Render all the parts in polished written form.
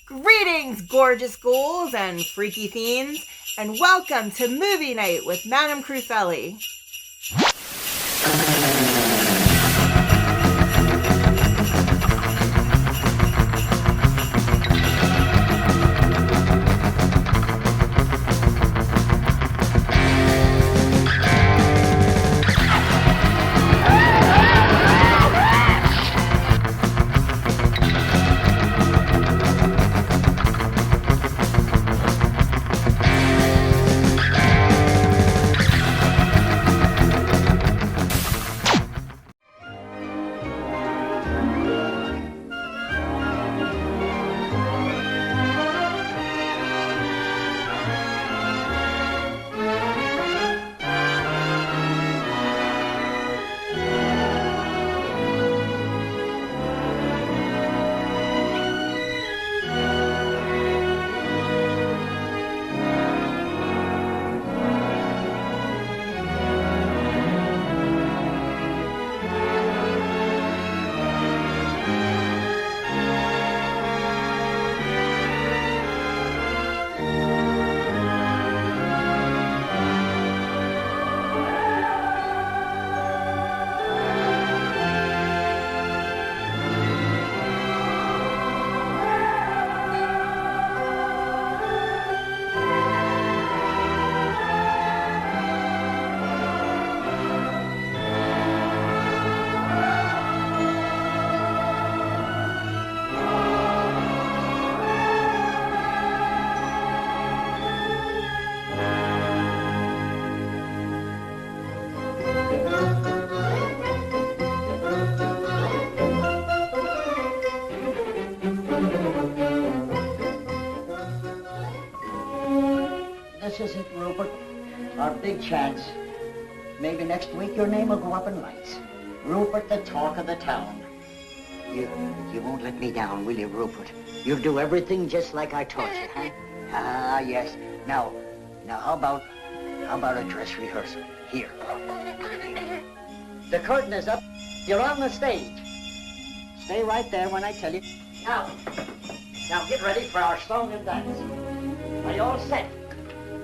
Greetings, gorgeous ghouls and freaky fiends, and welcome to Movie Night with Madame Crufeli. This is it, Rupert. Our big chance. Maybe next week your name will go up in lights. Rupert, the talk of the town. You won't let me down, will you, Rupert? You'll do everything just like I taught you, huh? Ah, yes. Now, how about a dress rehearsal? Here. The curtain is up. You're on the stage. Stay right there when I tell you. Now get ready for our song and dance. Are you all set?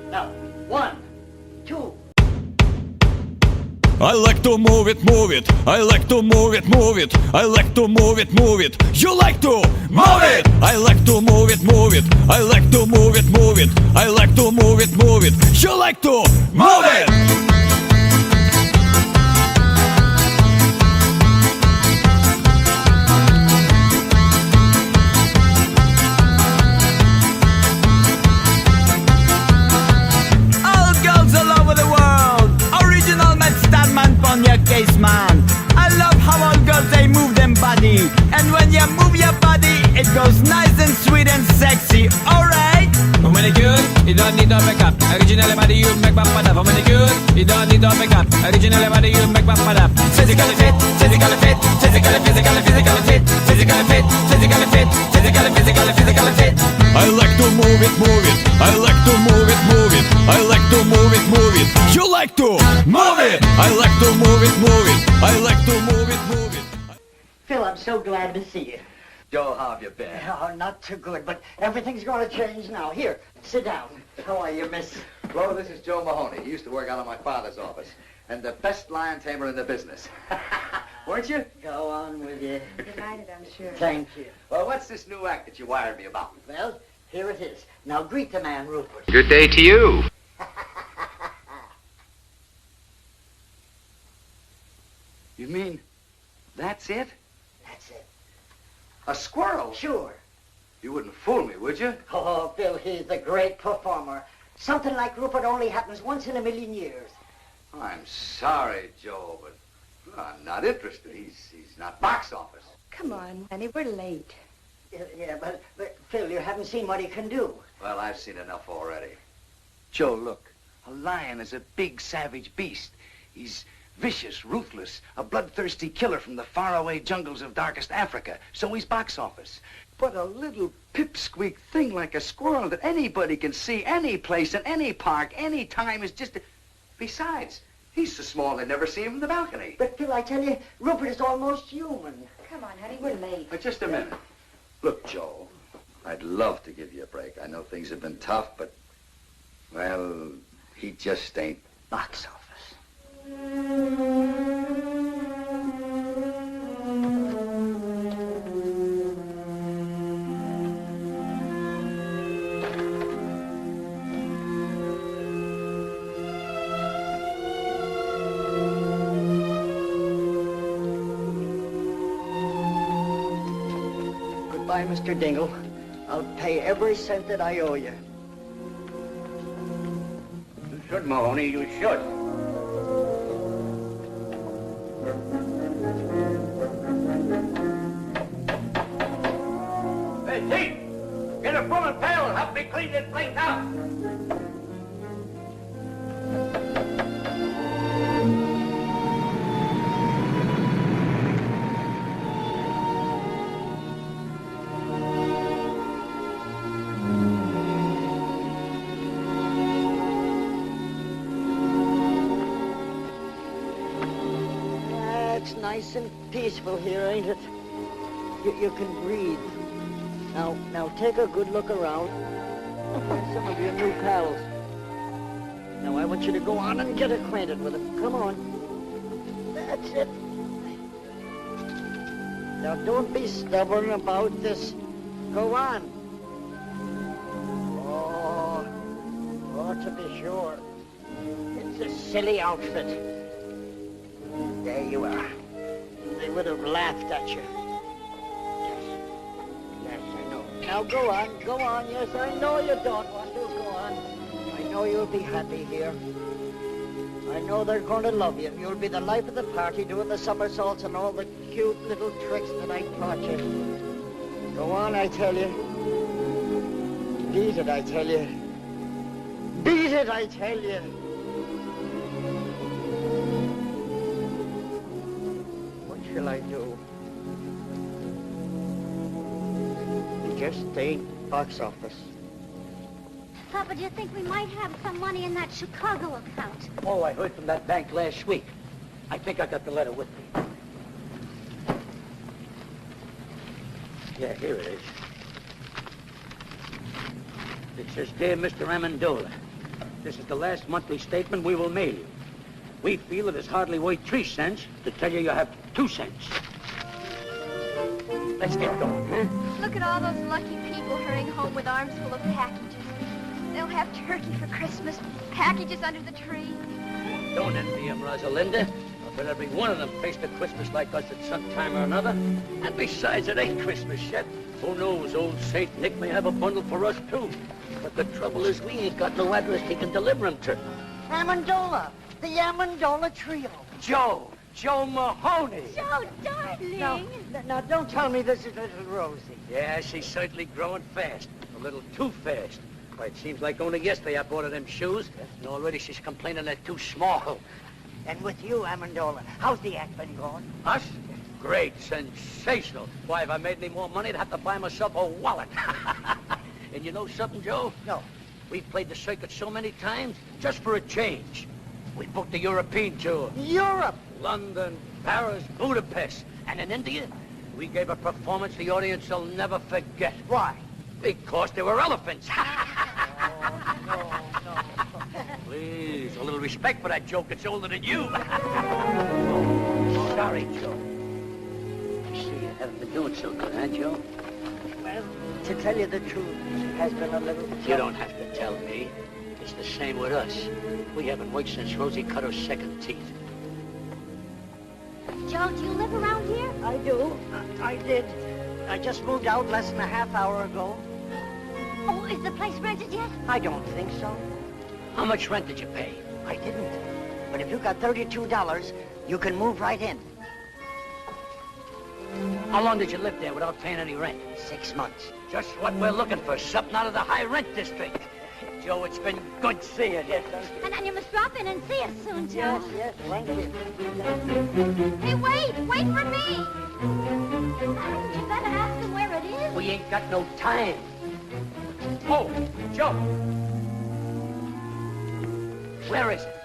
Now, 1, 2. I like to move it, move it. I like to move it, move it. I like to move it, move it. You like to move it. I like to move it, move it. I like to move it, move it. I like to move it, move it. You like to move it. Man, I love how all girls they move them body, and when you move your body, it goes nice and sweet and sexy. Alright. For manicure, you don't need no makeup. Original body you make back for that. For manicure, you don't need no makeup. Original body you make back for that. Physically fit, physically fit, physically fit, physically fit, physically fit, physically fit, physically fit. I like to move it, move it. I like to move it, move it. I like to move it, move it. You like to move it. I like to move it, move it. I like to move it, move it. Phil, I'm so glad to see you. Joe, how have you been? Oh, not too good, but everything's going to change now. Here, sit down. How are you, miss? Hello, this is Joe Mahoney. He used to work out of my father's office. And the best lion tamer in the business. Weren't you? Go on with you. Delighted, I'm sure. Thank you. Well, what's this new act that you wired me about? Well, here it is. Now greet the man, Rupert. Good day to you. You mean that's it? That's it. A squirrel? Sure. You wouldn't fool me, would you? Oh, Bill, he's a great performer. Something like Rupert only happens once in a million years. I'm sorry, Joe, but I'm not interested. He's not box office. Come on, honey, we're late. Yeah, but Phil, you haven't seen what he can do. Well, I've seen enough already. Joe, look. A lion is a big, savage beast. He's vicious, ruthless, a bloodthirsty killer from the faraway jungles of darkest Africa. So he's box office. But a little pipsqueak thing like a squirrel that anybody can see any place, in any park, any time is just... Besides, he's so small they'd never see him from the balcony. But, Phil, I tell you, Rupert is almost human. Come on, honey, we're late. But just a minute. Look, Joe, I'd love to give you a break. I know things have been tough, but, well, he just ain't. Box office. Goodbye, Mr. Dingle. I'll pay every cent that I owe you. You should, Mahoney, you should. Hey, Pete! Get a broom and pail and help me clean this place out! It's nice and peaceful here, ain't it? You can breathe. Now take a good look around. Find some of your new pals. Now I want you to go on and get acquainted with them. Come on. That's it. Now don't be stubborn about this. Go on. Oh, to be sure. It's a silly outfit. There you are. They would have laughed at you. Yes, I know. Now go on. Yes, I know you don't want to. Go on. I know you'll be happy here. I know they're going to love you. You'll be the life of the party, doing the somersaults and all the cute little tricks that I taught you. Go on, I tell you. Beat it, I tell you. Beat it, I tell you. What shall I do? It just ain't box office. Papa, do you think we might have some money in that Chicago account? Oh, I heard from that bank last week. I think I got the letter with me. Yeah, here it is. It says, Dear Mr. Amendola, this is the last monthly statement we will mail you. We feel it is hardly worth 3 cents to tell you you have 2 cents. Let's get going, huh? Look at all those lucky people hurrying home with arms full of packages. They'll have turkey for Christmas, packages under the tree. Don't envy them, Rosalinda. I bet every one of them faced a Christmas like us at some time or another. And besides, it ain't Christmas yet. Who knows, old Saint Nick may have a bundle for us, too. But the trouble is we ain't got no address he can deliver them to. Amendola, the Amendola Trio. Joe Mahoney. Joe, darling. Now, don't tell me this is little Rosie. Yeah, she's certainly growing fast. A little too fast. Why, it seems like only yesterday I bought her them shoes, and already she's complaining they're too small. And with you, Amendola, how's the act been going? Us? Great, sensational. Why, if I made any more money, I'd have to buy myself a wallet. And you know something, Joe? No. We've played the circuit so many times, just for a change. We booked the European tour. Europe! London, Paris, Budapest. And in India, we gave a performance the audience will never forget. Why? Because there were elephants. No. Please, a little respect for that joke. It's older than you. Sorry, Joe. I see you haven't been doing so good, huh, Joe? Well, to tell you the truth, it has been a little... You don't have to tell me. It's the same with us. We haven't worked since Rosie cut her second teeth. Joe, do you live around here? I do. I did. I just moved out less than a half hour ago. Oh, is the place rented yet? I don't think so. How much rent did you pay? I didn't. But if you got $32, you can move right in. How long did you live there without paying any rent? 6 months. Just what we're looking for, something out of the high rent district. Joe, it's been good seeing you. Yes, thank you. And you must drop in and see us soon, Joe. Yes, thank you. Hey, wait for me. You better ask him where it is. We ain't got no time. Oh, Joe. Where is it?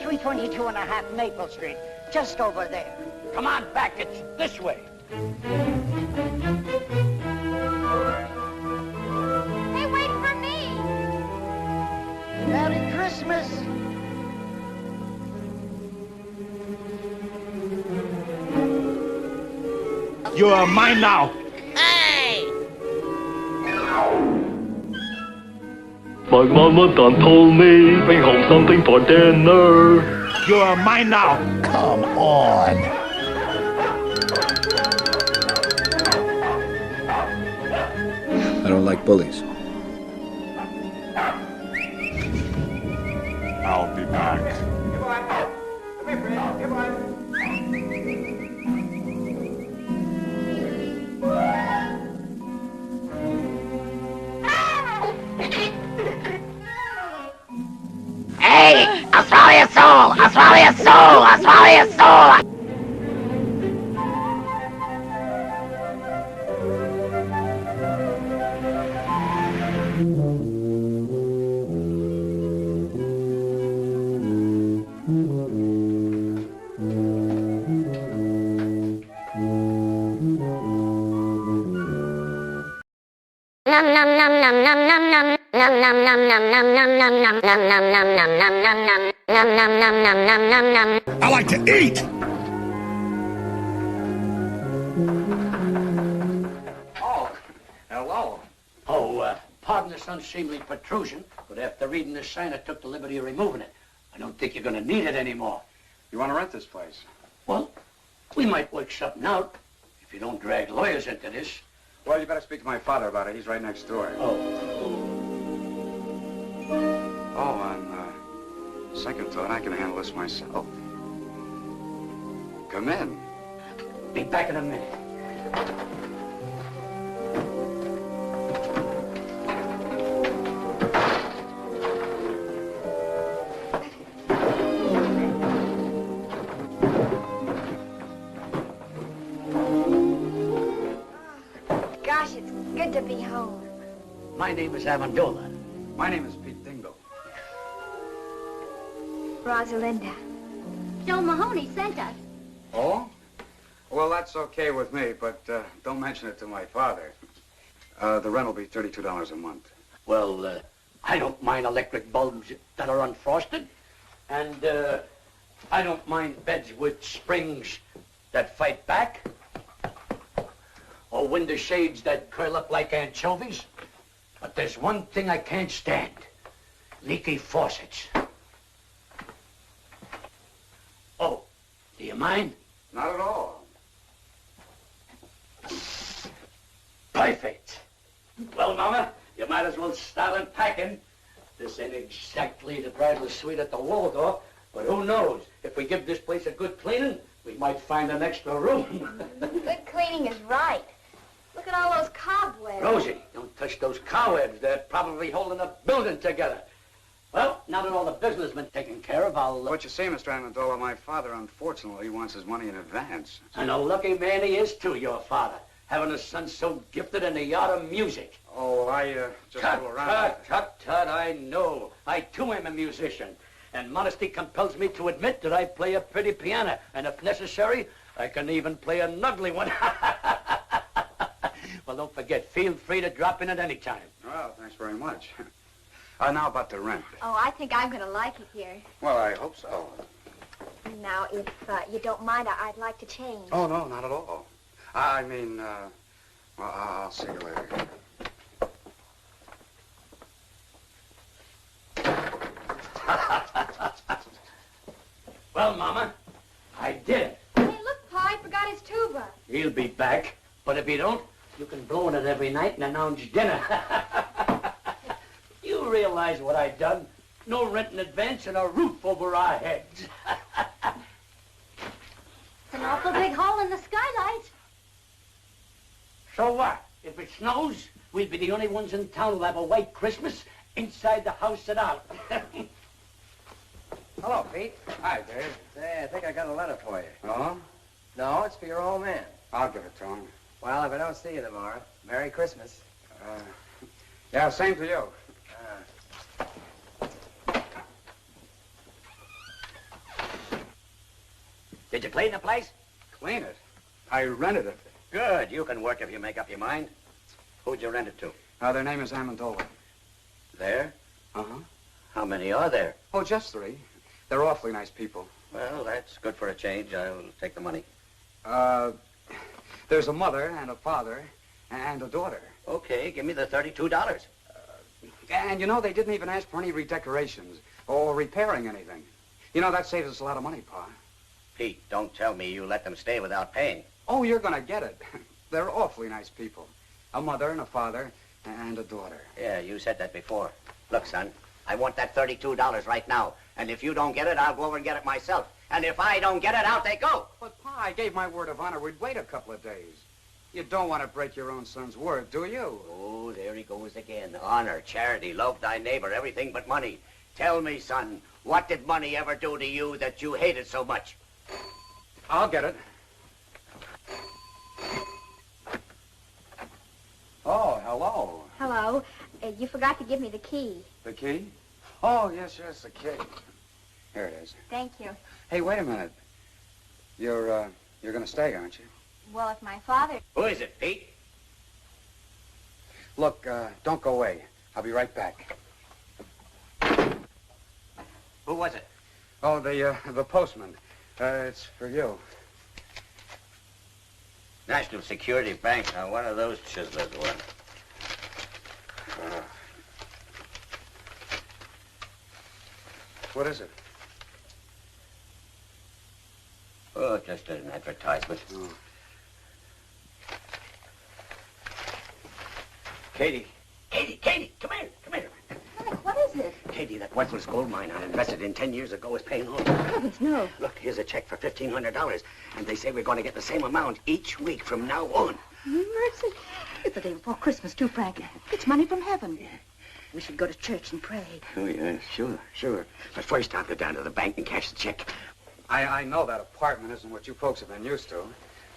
322 and a half Maple Street. Just over there. Come on back, it's this way. Christmas? You are mine now. My mama done told me, bring home something for dinner. You are mine now. Come on. I don't like bullies. I'll be back. Come here, Fred. Come on. Hey, I'll swallow your soul! I'll swallow your soul! I'll swallow your soul! I like to eat. Oh, hello. Oh, pardon this unseemly protrusion, but after reading this sign, I took the liberty of removing it. I don't think you're going to need it anymore. You want to rent this place? Well, we might work something out if you don't drag lawyers into this. Well, you better speak to my father about it. He's right next door. Oh, On second thought, I can handle this myself. Come in. be back in a minute. Gosh, it's good to be home. My name is Amendola. My name is Pete Dingle. Rosalinda. Joe Mahoney sent us. Oh? Well, that's okay with me, but don't mention it to my father. The rent will be $32 a month. Well, I don't mind electric bulbs that are unfrosted. And I don't mind beds with springs that fight back. Or window shades that curl up like anchovies. But there's one thing I can't stand. Leaky faucets. Oh, do you mind? Not at all. Perfect. Well, Mama, you might as well start unpacking. This ain't exactly the bridal suite at the Waldorf, but who knows? If we give this place a good cleaning, we might find an extra room. Good cleaning is right. Look at all those cobwebs. Rosie, don't touch those cobwebs. They're probably holding the building together. Well, now that all the business has been taken care of, I'll... What you see, Mr. Amendola, my father, unfortunately, wants his money in advance. And a lucky man he is, too, your father. Having a son so gifted in the art of music. Oh, I just Tut, fool around. tut, I know. I, too, am a musician. And modesty compels me to admit that I play a pretty piano. And if necessary, I can even play an ugly one. Well, don't forget, feel free to drop in at any time. Well, thanks very much. Now about the rent. Oh, I think I'm going to like it here. Well, I hope so. Now, if you don't mind, I'd like to change. Oh, no, not at all. I mean, well, I'll see you later. Well, Mama, I did it. Hey, look, Pa, I forgot his tuba. He'll be back. But if he don't, you can blow in it every night and announce dinner. You realize what I done? No rent in advance and a roof over our heads. It's an awful big hole in the skylight. So what? If it snows, we'll be the only ones in town who'll have a white Christmas inside the house and out. Hello, Pete. Hi, Dave. Say, I think I got a letter for you. Oh? No, it's for your old man. I'll give it to him. Well, if I don't see you tomorrow, Merry Christmas. Yeah, same to you. Did you clean the place? Clean it? I rented it. Good. You can work if you make up your mind. Who'd you rent it to? Their name is Amendola. There? Uh-huh. How many are there? Oh, just 3. They're awfully nice people. Well, that's good for a change. I'll take the money. There's a mother and a father and a daughter. Okay, give me the $32. And you know, they didn't even ask for any redecorations or repairing anything. You know, that saves us a lot of money, Pa. Pete, don't tell me you let them stay without paying. Oh, you're gonna get it. They're awfully nice people. A mother and a father and a daughter. Yeah, you said that before. Look, son, I want that $32 right now. And if you don't get it, I'll go over and get it myself. And if I don't get it, out they go. But, Pa, I gave my word of honor we'd wait a couple of days. You don't want to break your own son's word, do you? Oh, there he goes again. Honor, charity, love thy neighbor, everything but money. Tell me, son, what did money ever do to you that you hated so much? I'll get it. Oh, hello. Hello. You forgot to give me the key. The key? Oh, yes, the key. Here it is. Thank you. Hey, wait a minute. You're gonna stay, aren't you? Well, if my father... Who is it, Pete? Look, don't go away. I'll be right back. Who was it? Oh, the postman. It's for you. National Security Bank. Now, one of those chiselers won. What is it? Oh, just an advertisement. Oh. Katie, come here. Frank, what is it? Katie, that worthless gold mine I invested in 10 years ago is paying off. Heavens, no. Look, here's a check for $1,500, and they say we're going to get the same amount each week from now on. Mercy. It's the day before Christmas, too, Frank. It's money from heaven. We should go to church and pray. Oh, yeah, sure. But first, I'll go down to the bank and cash the check. I know that apartment isn't what you folks have been used to,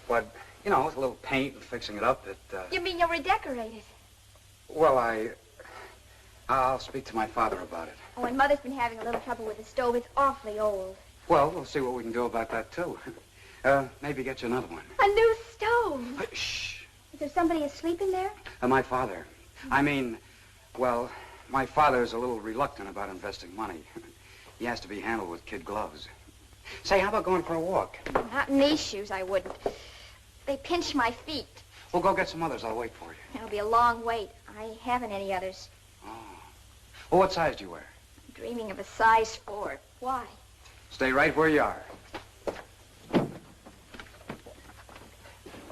but, you know, with a little paint and fixing it up, You mean you'll redecorate it? Well, I'll speak to my father about it. Oh, and Mother's been having a little trouble with the stove. It's awfully old. Well, we'll see what we can do about that, too. Maybe get you another one. A new stove. Shh. Is there somebody asleep in there? My father. I mean, well, my father's a little reluctant about investing money. He has to be handled with kid gloves. Say, how about going for a walk? Not in these shoes, I wouldn't. They pinch my feet. We'll go get some others. I'll wait for you. It'll be a long wait. I haven't any others. Oh. Well, what size do you wear? I'm dreaming of a size 4. Why? Stay right where you are.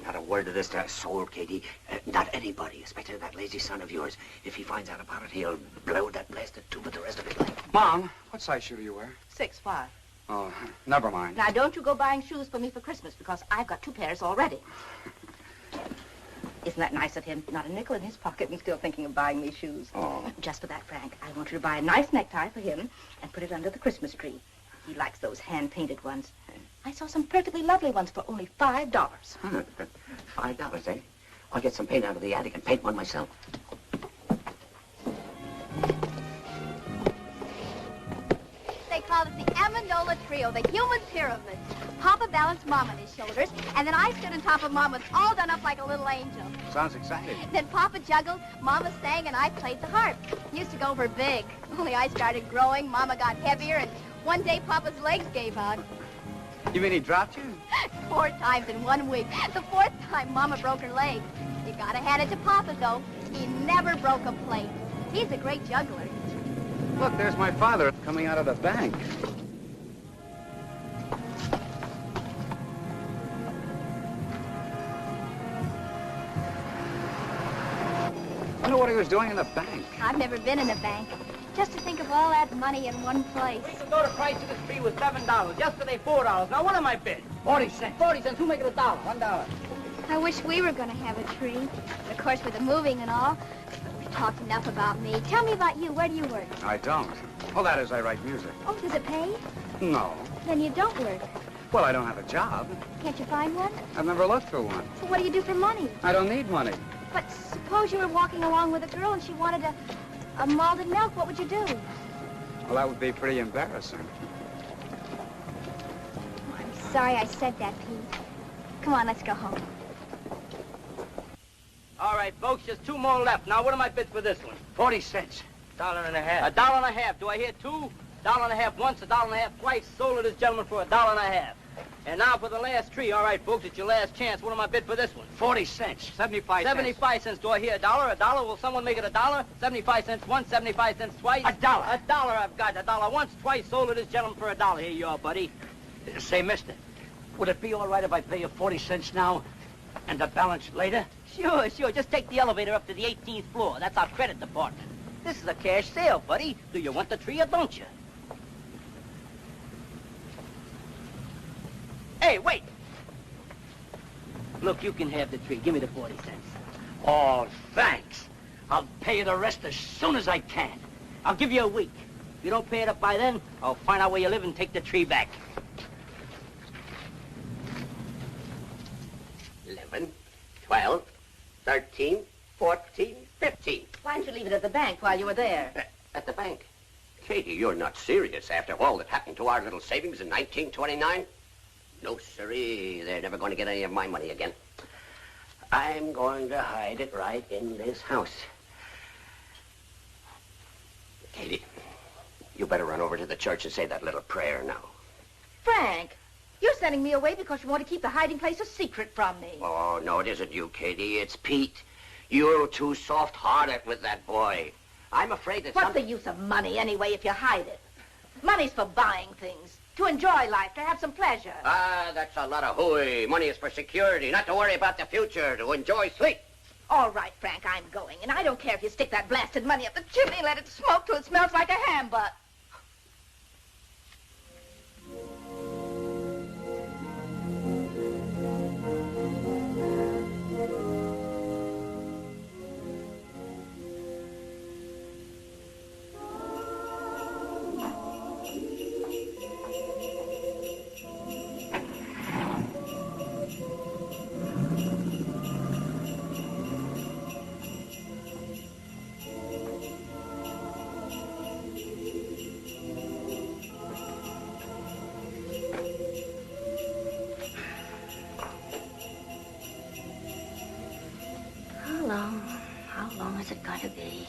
Not a word of this to a soul, Katie. Not anybody, especially that lazy son of yours. If he finds out about it, he'll blow that blasted tube with the rest of his life. Mom, what size shoe do you wear? 6'5". Oh, never mind. Now, don't you go buying shoes for me for Christmas, because I've got 2 pairs already. Isn't that nice of him? Not a nickel in his pocket and still thinking of buying me shoes. Oh. Just for that, Frank, I want you to buy a nice necktie for him and put it under the Christmas tree. He likes those hand-painted ones. I saw some perfectly lovely ones for only $5. $5, eh? I'll get some paint out of the attic and paint one myself. They called it the Amendola Trio, the human pyramid. Papa balanced Mom on his shoulders, and then I stood on top of Mama, all done up like a little angel. Sounds exciting. Then Papa juggled, Mama sang, and I played the harp. Used to go for big. Only I started growing, Mama got heavier, and one day Papa's legs gave out. You mean he dropped you? 4 times in 1 week. The 4th time, Mama broke her leg. You gotta hand it to Papa, though. He never broke a plate. He's a great juggler. Look, there's my father coming out of the bank. I wonder what he was doing in the bank. I've never been in a bank. Just to think of all that money in one place. We could go to price of the tree was $7. Yesterday, $4. Now, what am I bid? 40 cents. 40 cents. Who make it $1? $1. I wish we were going to have a tree. Of course, with the moving and all. We've talked enough about me. Tell me about you. Where do you work? I don't. Well, that is, I write music. Oh, does it pay? No. Then you don't work. Well, I don't have a job. Can't you find one? I've never looked for one. So what do you do for money? I don't need money. But suppose you were walking along with a girl and she wanted a malted milk. What would you do? Well, that would be pretty embarrassing. Oh, I'm sorry I said that, Pete. Come on, let's go home. All right, folks, just 2 more left. Now, what am I bid for this one? 40 cents. $1.50. $1.50. Do I hear two? $1.50 once, $1.50 twice. Sold to this gentleman for $1.50. And now for the last tree. All right, folks, it's your last chance. What am I bid for this one? 40 cents. 75 cents. 75 cents. Do I hear $1? $1? Will someone make it $1? 75 cents once, 75 cents twice. $1. $1 I've got. $1 once, twice. Sold to this gentleman for $1. Here you are, buddy. Say, mister, would it be all right if I pay you 40 cents now and the balance later? Sure, sure. Just take the elevator up to the 18th floor. That's our credit department. This is a cash sale, buddy. Do you want the tree or don't you? Hey, wait! Look, you can have the tree. Give me the 40 cents. Oh, thanks. I'll pay you the rest as soon as I can. I'll give you a week. If you don't pay it up by then, I'll find out where you live and take the tree back. 11, 12, 13, 14, 15. Why didn't you leave it at the bank while you were there? At the bank. Katie, you're not serious after all that happened to our little savings in 1929? No, sirree. They're never going to get any of my money again. I'm going to hide it right in this house. Katie, you better run over to the church and say that little prayer now. Frank, you're sending me away because you want to keep the hiding place a secret from me. Oh, no, it isn't you, Katie. It's Pete. You're too soft-hearted with that boy. I'm afraid that What's the use of money, anyway, if you hide it? Money's for buying things, to enjoy life, to have some pleasure. Ah, that's a lot of hooey. Money is for security, not to worry about the future, to enjoy sleep. All right, Frank, I'm going. And I don't care if you stick that blasted money up the chimney and let it smoke till it smells like a ham butt. How long is it going to be?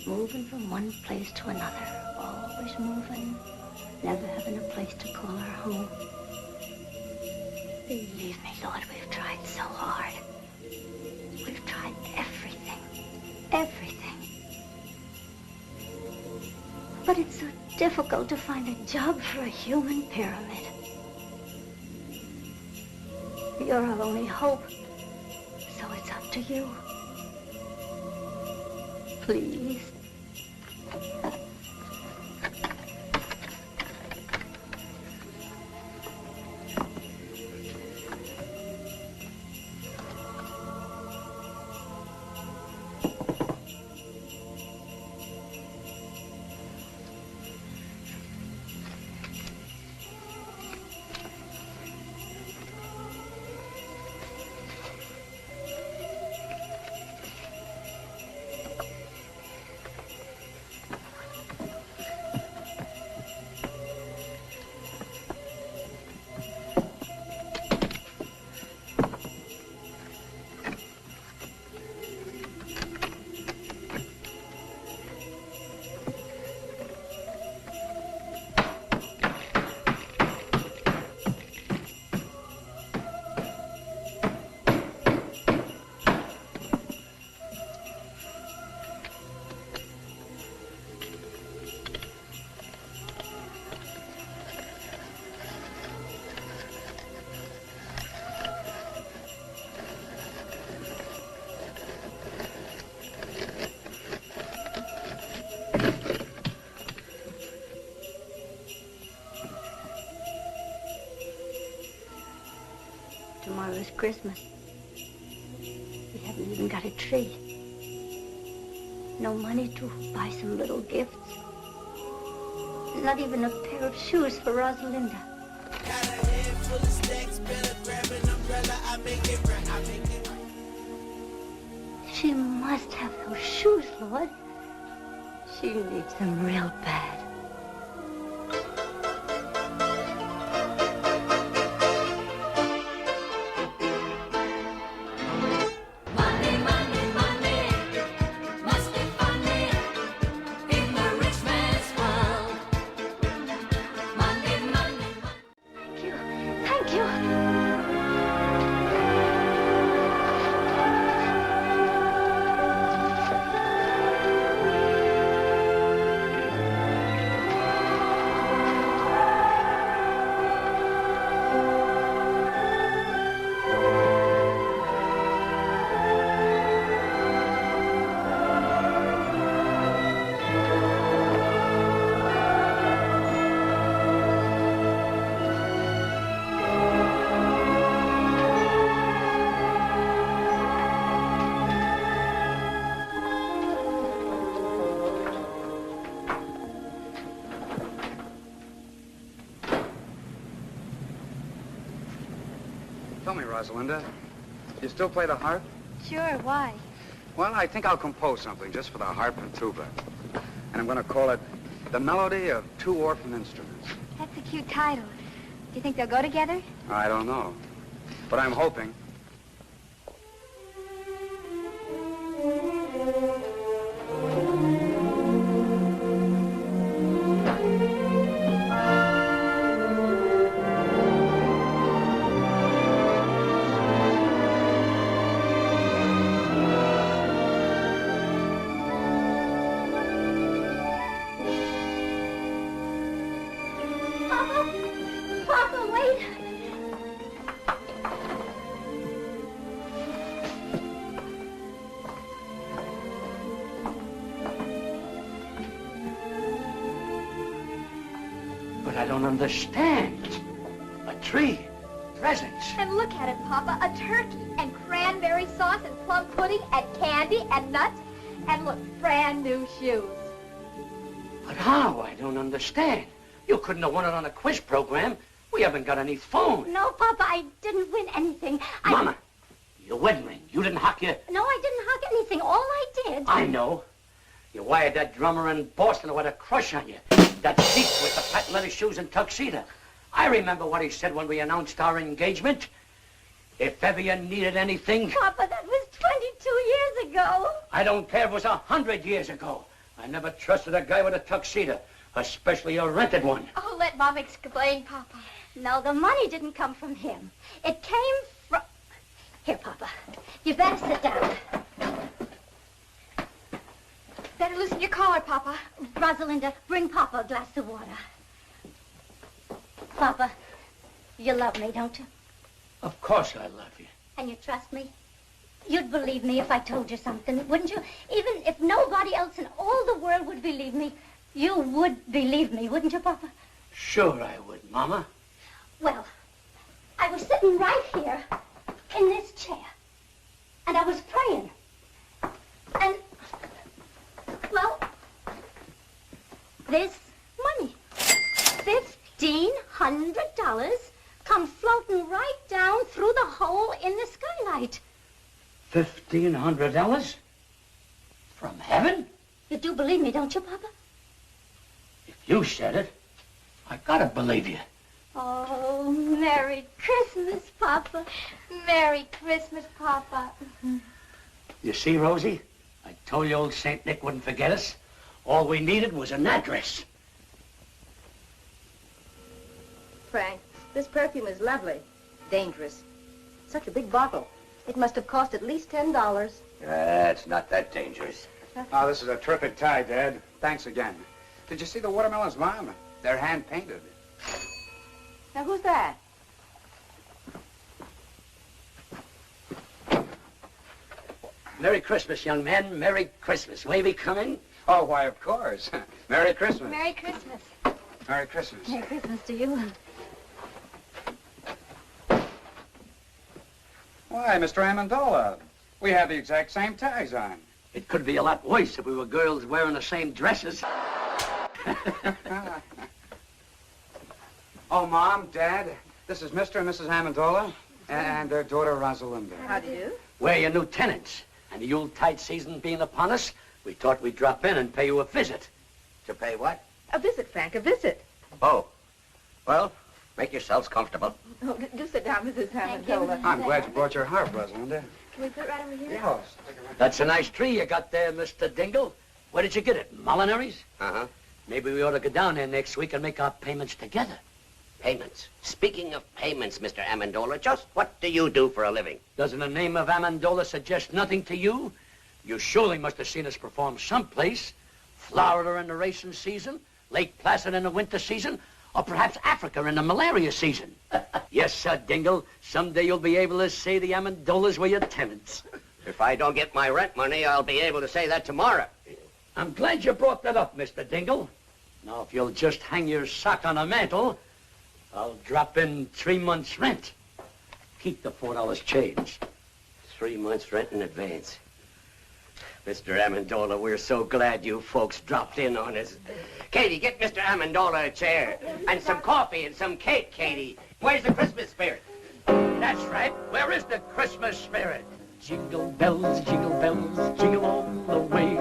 Moving from one place to another, always moving, never having a place to call our home. Believe me, Lord, we've tried so hard. We've tried everything, everything. But it's so difficult to find a job for a human pyramid. You're our only hope, so it's up to you. Please. Tomorrow's Christmas. We haven't even got a tree. No money to buy some little gifts. Not even a pair of shoes for Rosalinda. Got a head full of stacks, better grab an umbrella, I make it right, I make it right. She must have those shoes, Lord. She needs them real bad. Tell me, Rosalinda, you still play the harp? Sure, why? Well, I think I'll compose something just for the harp and tuba. And I'm going to call it The Melody of Two Orphan Instruments. That's a cute title. Do you think they'll go together? I don't know, but I'm hoping. Papa, wait! But I don't understand. A tree, presents. And look at it, Papa, a turkey, and cranberry sauce, and plum pudding, and candy, and nuts, and look, brand new shoes. But how? I don't understand. You couldn't have won it on a quiz program. We haven't got any phone. No, Papa, I didn't win anything. Mama, your wedding ring. You didn't hock your... No, I didn't hug anything. All I did... I know. You wired that drummer in Boston who had a crush on you. That sheep with the patent leather shoes and tuxedo. I remember what he said when we announced our engagement. If ever you needed anything... Papa, that was 22 years ago. I don't care if it was 100 years ago. I never trusted a guy with a tuxedo, especially a rented one. Oh, let Mom explain, Papa. No, the money didn't come from him. It came from... Here, Papa. You better sit down. Better loosen your collar, Papa. Rosalinda, bring Papa a glass of water. Papa, you love me, don't you? Of course I love you. And you trust me? You'd believe me if I told you something, wouldn't you? Even if nobody else in all the world would believe me, you would believe me, wouldn't you, Papa? Sure I would, Mama. Well, I was sitting right here in this chair, and I was praying. And, well, this money, $1,500, come floating right down through the hole in the skylight. $1,500? From heaven? You do believe me, don't you, Papa? If you said it, I gotta believe you. Oh, Merry Christmas, Papa. Merry Christmas, Papa. You see, Rosie? I told you old St. Nick wouldn't forget us. All we needed was an address. Frank, this perfume is lovely. Dangerous. Such a big bottle. It must have cost at least $10. It's not that dangerous. Oh, this is a terrific tie, Dad. Thanks again. Did you see the watermelons, Mom? They're hand-painted. Now, who's that? Merry Christmas, young man. Merry Christmas. Wavy coming? Oh, why, of course. Merry Christmas. Merry Christmas. Merry Christmas. Merry Christmas to you. Why, Mr. Amendola, we have the exact same ties on. It could be a lot worse if we were girls wearing the same dresses. Oh, Mom, Dad, this is Mr. and Mrs. Amendola and their daughter, Rosalinda. How do you do? We're your new tenants. And the Yuletide season being upon us, we thought we'd drop in and pay you a visit. To pay what? A visit, Frank, a visit. Oh. Well, make yourselves comfortable. Oh, do sit down, Mrs. Thank you. Amendola. I'm glad you brought your harp, Rosalinda. Can we put it right over here? Yes. That's a nice tree you got there, Mr. Dingle. Where did you get it? Molinari's? Uh-huh. Maybe we ought to go down there next week and make our payments together. Payments. Speaking of payments, Mr. Amendola, just what do you do for a living? Doesn't the name of Amendola suggest nothing to you? You surely must have seen us perform someplace. Florida in the racing season, Lake Placid in the winter season, or perhaps Africa in the malaria season. Yes, sir, Dingle. Someday you'll be able to say the Amendolas were your tenants. If I don't get my rent money, I'll be able to say that tomorrow. I'm glad you brought that up, Mr. Dingle. Now, if you'll just hang your sock on a mantle, I'll drop in 3 months' rent. Keep the $4 change. 3 months' rent in advance. Mr. Amendola, we're so glad you folks dropped in on us. Katie, get Mr. Amendola a chair. And some coffee and some cake, Katie. Where's the Christmas spirit? That's right. Where is the Christmas spirit? Jingle bells, jingle all the way.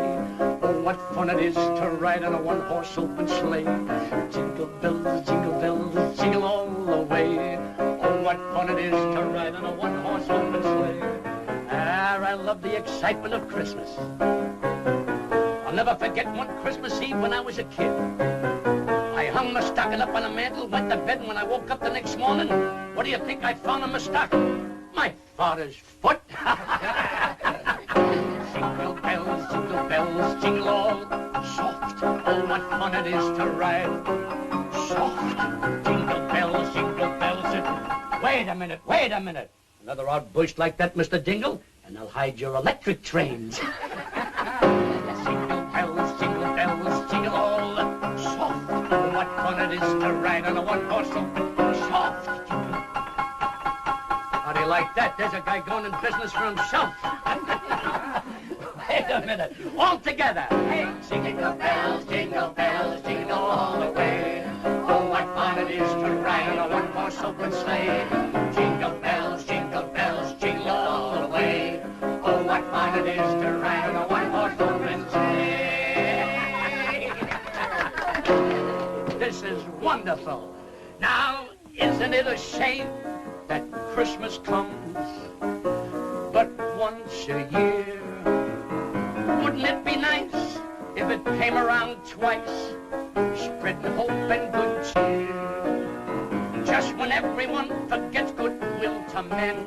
Oh, what fun it is to ride on a one-horse open sleigh. Jingle bells, jingle all the way. Oh, what fun it is to ride on a one-horse open sleigh. Ah, I love the excitement of Christmas. I'll never forget one Christmas Eve when I was a kid. I hung my stocking up on a mantle, went to bed, and when I woke up the next morning, what do you think I found on my stocking? My father's foot. Jingle bells, jingle all soft. Oh, what fun it is to ride soft. Jingle bells, Wait a minute. Another outburst like that, Mr. Dingle, and I'll hide your electric trains. Jingle bells, jingle all soft. Oh, what fun it is to ride on a one-horse open soft. How do you like that? There's a guy going in business for himself. Wait a minute. All together. Hey, jingle bells, jingle all the way. Oh, what fun it is to ride on a one-horse open sleigh. Jingle bells, jingle all the way. Oh, what fun it is to ride on a one-horse open sleigh. This is wonderful. Now, isn't it a shame that Christmas comes but once a year? Wouldn't it be nice if it came around twice, spreading hope and good cheer? Just when everyone forgets goodwill to men,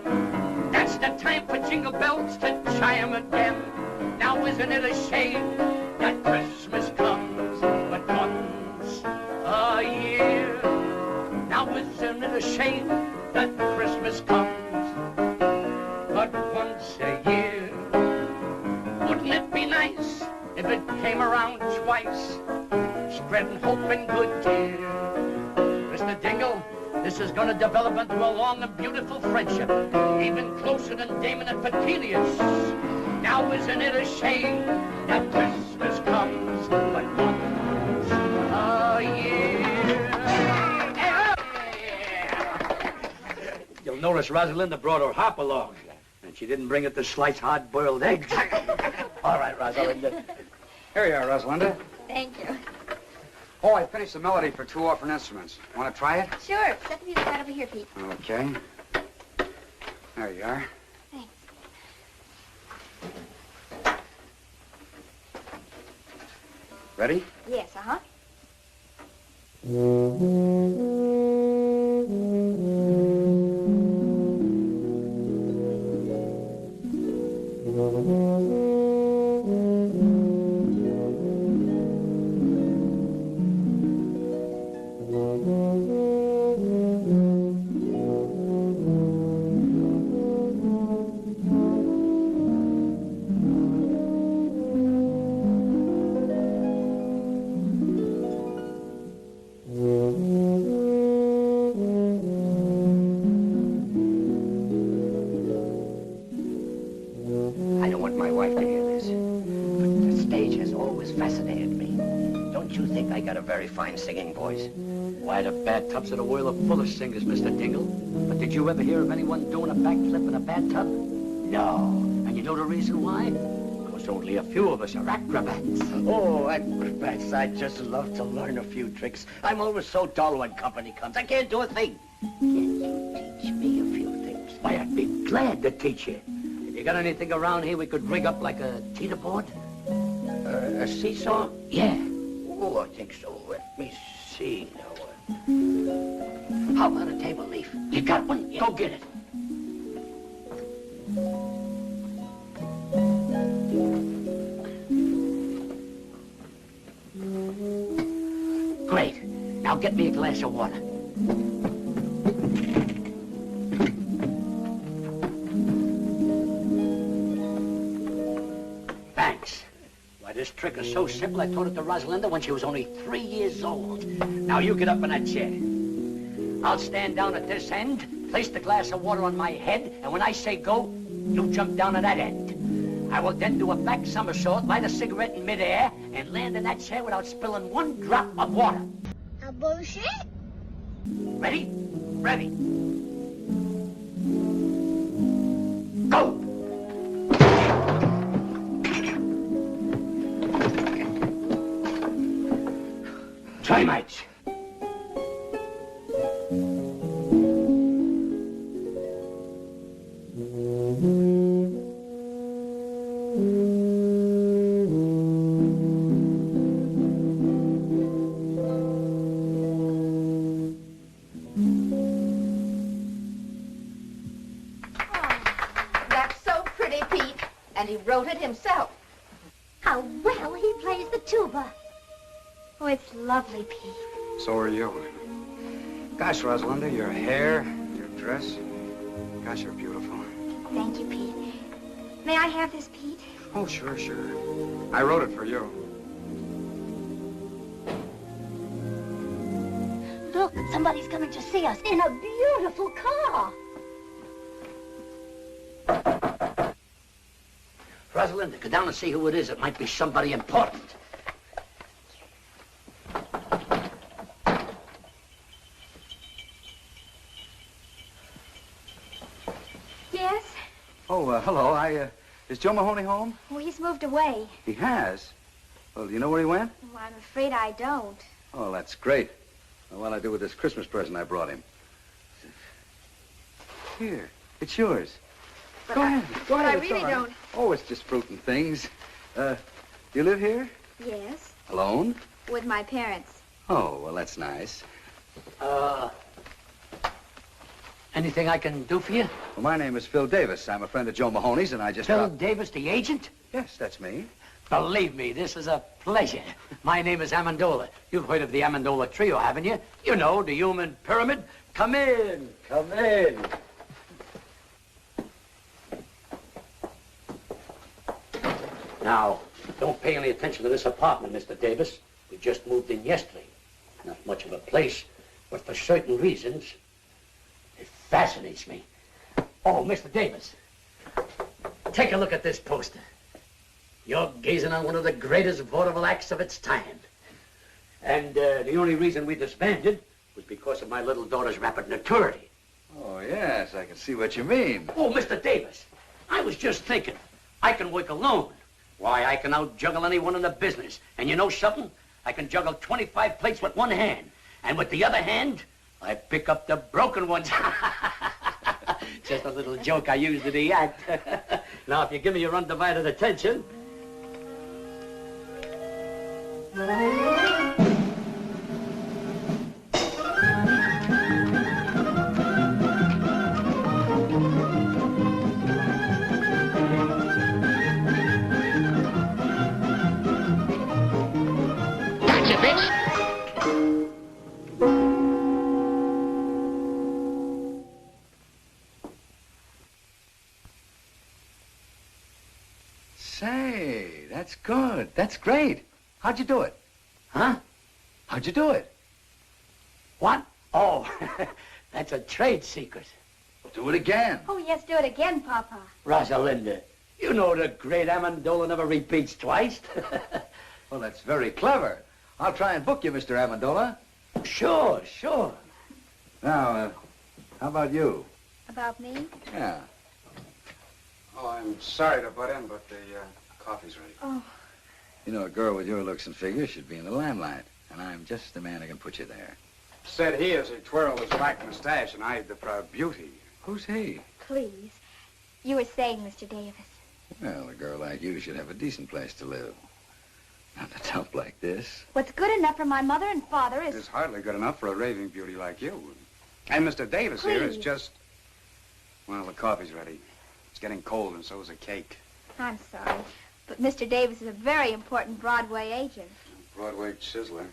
that's the time for jingle bells to chime again. Now isn't it a shame that Christmas comes but once a year? Now isn't it a shame that Christmas comes but once a year? Wouldn't it be nice if it came around twice, spreading hope and good cheer? Mr. Dingle, this is going to develop into a long and beautiful friendship, even closer than Damon and Petilius. Now isn't it a shame that Christmas comes but once a year? You'll notice Rosalinda brought her hop along, and she didn't bring it to slice hard-boiled eggs. All right, Rosalinda. Here you are, Rosalinda. Thank you. Oh, I finished the melody for 2 orphan instruments. Want to try it? Sure. Set the music right over here, Pete. Okay. There you are. Thanks. Ready? Yes, uh-huh. I don't want my wife to hear this, but the stage has always fascinated me. Don't you think I got a very fine singing voice? Why, the bathtubs of the world are full of singers, Mr. Dingle. But did you ever hear of anyone doing a backflip in a bathtub? No. And you know the reason why? Because only a few of us are acrobats. Oh, acrobats, I'd just love to learn a few tricks. I'm always so dull when company comes. I can't do a thing. Can you teach me a few things? Why, I'd be glad to teach you. If you got anything around here we could rig up like a teeter-board? A seesaw? Yeah. Oh, I think so. Let me see now. How about a table leaf? You got one? Yeah. Go get it. Great. Now get me a glass of water. Thanks. Why, this trick is so simple, I taught it to Rosalinda when she was only 3 years old. Now you get up in that chair. I'll stand down at this end, place the glass of water on my head, and when I say go, you jump down at that end. I will then do a back somersault, light a cigarette in midair, and land in that chair without spilling one drop of water. A bullshit? Ready? Ready. Go! Termites. That's so pretty, Pete. And he wrote it himself. How well he plays the tuba. Oh, it's lovely, Pete. So are you. Gosh, Rosalinda, your hair, your dress. Gosh, you're beautiful. Thank you, Pete. May I have this, Pete? Oh, sure. I wrote it for you. Look, somebody's coming to see us in a beautiful car. Rosalinda, go down and see who it is. It might be somebody important. Yes? Oh, hello. Is Joe Mahoney home? Well, he's moved away. He has? Well, do you know where he went? Well, I'm afraid I don't. Oh, that's great. Well, what'll I do with this Christmas present I brought him? Here, it's yours. Go ahead. But I it's really all right. don't. Oh, it's just fruit and things. You live here? Yes, Alone? with my parents. Oh, well, that's nice. Anything I can do for you? Well, my name is Phil Davis. I'm a friend of Joe Mahoney's, and I just... Phil Davis, the agent? Yes, that's me. Believe me, this is a pleasure. My name is Amendola. You've heard of the Amendola Trio, haven't you? You know, the human pyramid. Come in. Come in. Now, don't pay any attention to this apartment, Mr. Davis. We just moved in yesterday. Not much of a place, but for certain reasons, it fascinates me. Oh, Mr. Davis, take a look at this poster. You're gazing on one of the greatest vaudeville acts of its time. And the only reason we disbanded was because of my little daughter's rapid maturity. Oh, yes, I can see what you mean. Oh, Mr. Davis, I was just thinking, I can work alone. Why, I can out-juggle anyone in the business. And you know something? I can juggle 25 plates with one hand. And with the other hand, I pick up the broken ones. Just a little joke I used in the act. Now, if you give me your undivided attention... Say, that's good. That's great. How'd you do it? Huh? How'd you do it? What? Oh, that's a trade secret. Do it again. Oh, yes, do it again, Papa. Rosalinda, you know the great Amendola never repeats twice. Well, that's very clever. I'll try and book you, Mr. Amendola. Sure. Now, how about you? About me? Yeah. Oh, I'm sorry to butt in, but the coffee's ready. Oh. You know, a girl with your looks and figure should be in the limelight, and I'm just the man who can put you there. Said he as he twirled his black mustache and eyed the proud beauty. Who's he? Please. You were saying, Mr. Davis. Well, a girl like you should have a decent place to live. Not a dump like this. What's good enough for my mother and father is... It's hardly good enough for a raving beauty like you. And Mr. Davis here is Please. just... Well, the coffee's ready. It's getting cold, and so is the cake. I'm sorry, but Mr. Davis is a very important Broadway agent. Broadway chiseler.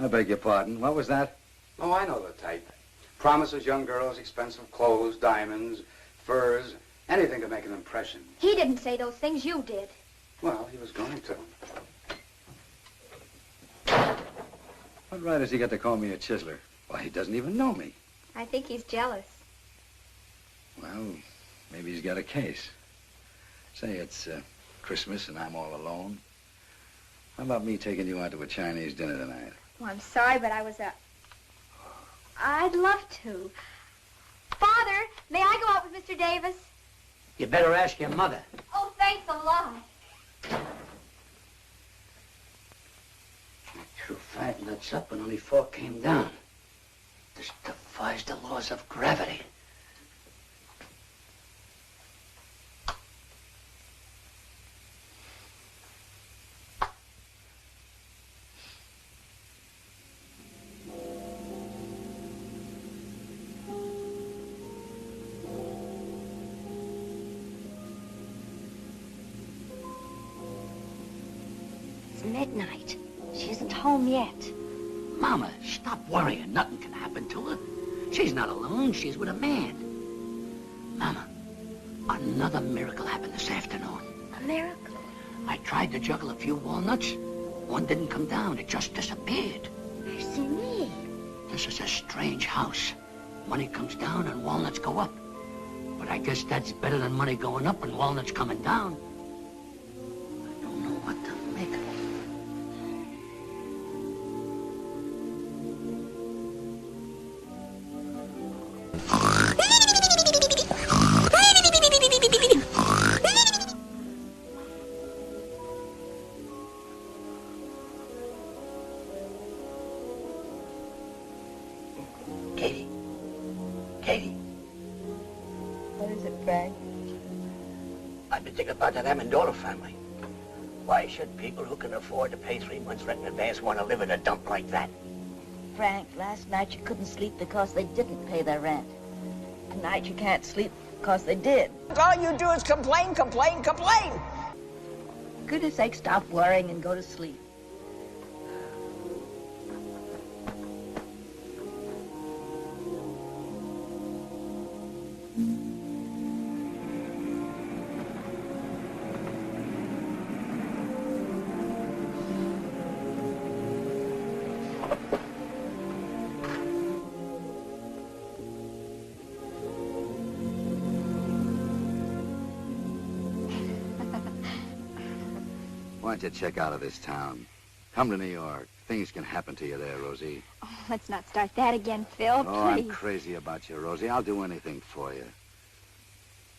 I beg your pardon. What was that? Oh, I know the type. Promises young girls expensive clothes, diamonds, furs, anything to make an impression. He didn't say those things, you did. Well, he was going to. What right has he got to call me a chiseler? Why, he doesn't even know me. I think he's jealous. Well, maybe he's got a case. Say it's Christmas and I'm all alone. How about me taking you out to a Chinese dinner tonight? Well, I'm sorry, but I'd love to. Father, May I go out with Mr. Davis? You better ask your mother. Oh, thanks a lot. Two fat nuts up and only 4 came down. This defies the laws of gravity. It's midnight. She isn't home yet. Mama, stop worrying. Nothing can happen to her. She's not alone. She's with a man. Mama, another miracle happened this afternoon. A miracle? I tried to juggle a few walnuts. One didn't come down. It just disappeared. Mercy me. This is a strange house. Money comes down and walnuts go up. But I guess that's better than money going up and walnuts coming down. I don't know what to make of it. Katie. Katie. What is it, Frank? I've been thinking about that Amendola family. Why should people who can afford to pay 3 months rent in advance want to live in a dump like that? Frank, last night you couldn't sleep because they didn't pay their rent. Tonight you can't sleep because they did. All you do is complain, complain, complain. For goodness sake, stop worrying and go to sleep. Why don't you check out of this town? Come to New York. Things can happen to you there, Rosie. Oh, let's not start that again, Phil, Oh, I'm please. crazy about you, Rosie. I'll do anything for you.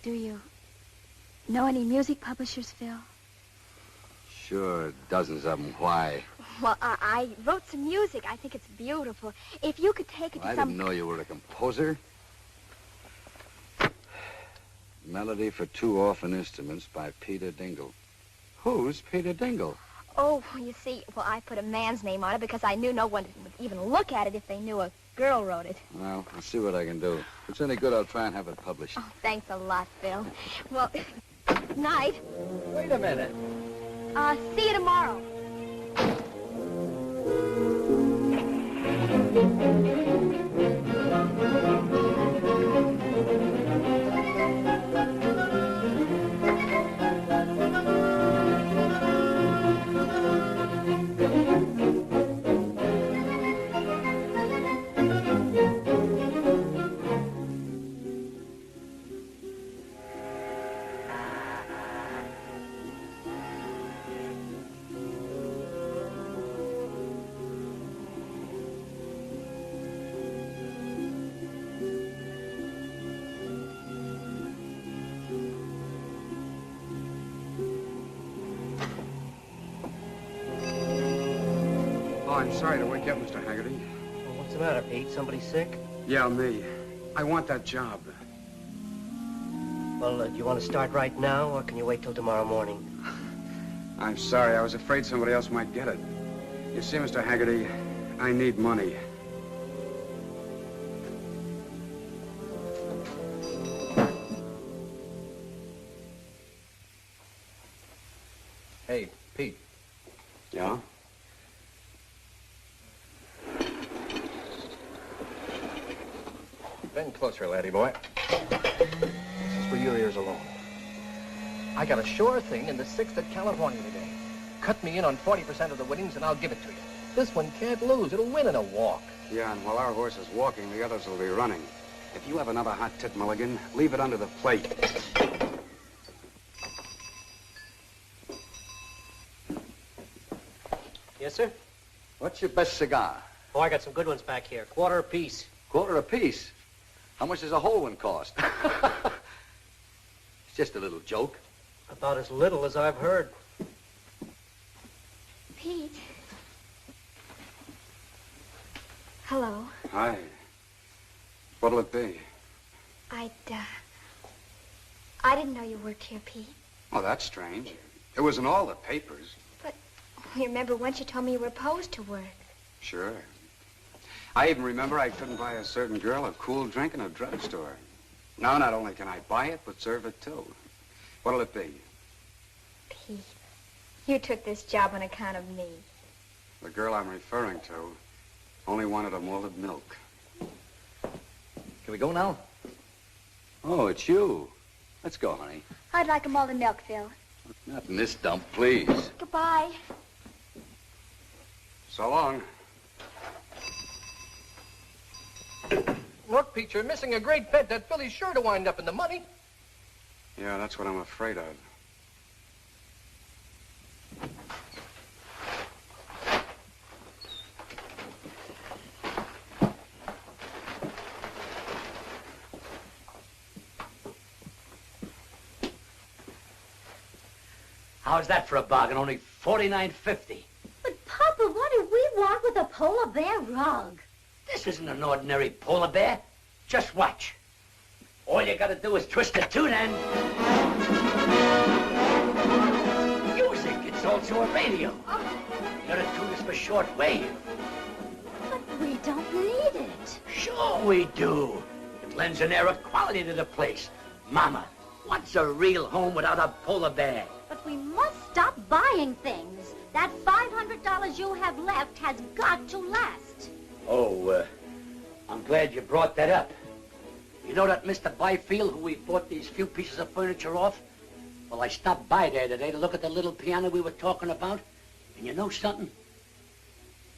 Do you know any music publishers, Phil? Sure, dozens of them. Why? Well, I wrote some music. I think it's beautiful. If you could take it to I some... didn't know you were a composer. Melody for 2 orphan instruments by Peter Dingle. Who's Peter Dingle? Oh, you see, well, I put a man's name on it because I knew no one would even look at it if they knew a girl wrote it. Well, I'll see what I can do. If it's any good, I'll try and have it published. Oh, thanks a lot, Phil. Well, night. Wait a minute. See you tomorrow. Oh, I'm sorry to wake you up, Mr. Haggerty. Well, what's the matter, Pete? Somebody sick? Yeah, me. I want that job. Well, do you want to start right now, or can you wait till tomorrow morning? I'm sorry. I was afraid somebody else might get it. You see, Mr. Haggerty, I need money. Hey, Pete. Yeah? Bend closer, laddie boy. This is for your ears alone. I got a sure thing in the 6th at California today. Cut me in on 40% of the winnings and I'll give it to you. This one can't lose. It'll win in a walk. Yeah, and while our horse is walking, the others will be running. If you have another hot tit, Mulligan, leave it under the plate. Yes, sir? What's your best cigar? Oh, I got some good ones back here. Quarter apiece. Quarter apiece. How much does a whole one cost? It's just a little joke. About as little as I've heard. Pete. Hello. Hi. What'll it be? I didn't know you worked here, Pete. Oh, that's strange. It was in all the papers. You remember once you told me you were opposed to work. Sure. I even remember I couldn't buy a certain girl a cool drink in a drugstore. Now, not only can I buy it, but serve it too. What'll it be? Pete, you took this job on account of me. The girl I'm referring to only wanted a molded milk. Can we go now? Oh, it's you. Let's go, honey. I'd like a molded milk, Phil. Not in this dump, please. Goodbye. So long. Look, Pete, you're missing a great bet. That filly's sure to wind up in the money. Yeah, that's what I'm afraid of. How's that for a bargain? Only $49.50. But, Papa, what do we want with a polar bear rug? This isn't an ordinary polar bear. Just watch. All you gotta do is twist the tune and... music. It's also a radio. You gotta tune this for short wave. But we don't need it. Sure we do. It lends an air of quality to the place. Mama, what's a real home without a polar bear? But we must stop buying things. That $500 you have left has got to last. Oh, I'm glad you brought that up. You know that Mr. Byfield who we bought these few pieces of furniture off? Well, I stopped by there today to look at the little piano we were talking about. And you know something?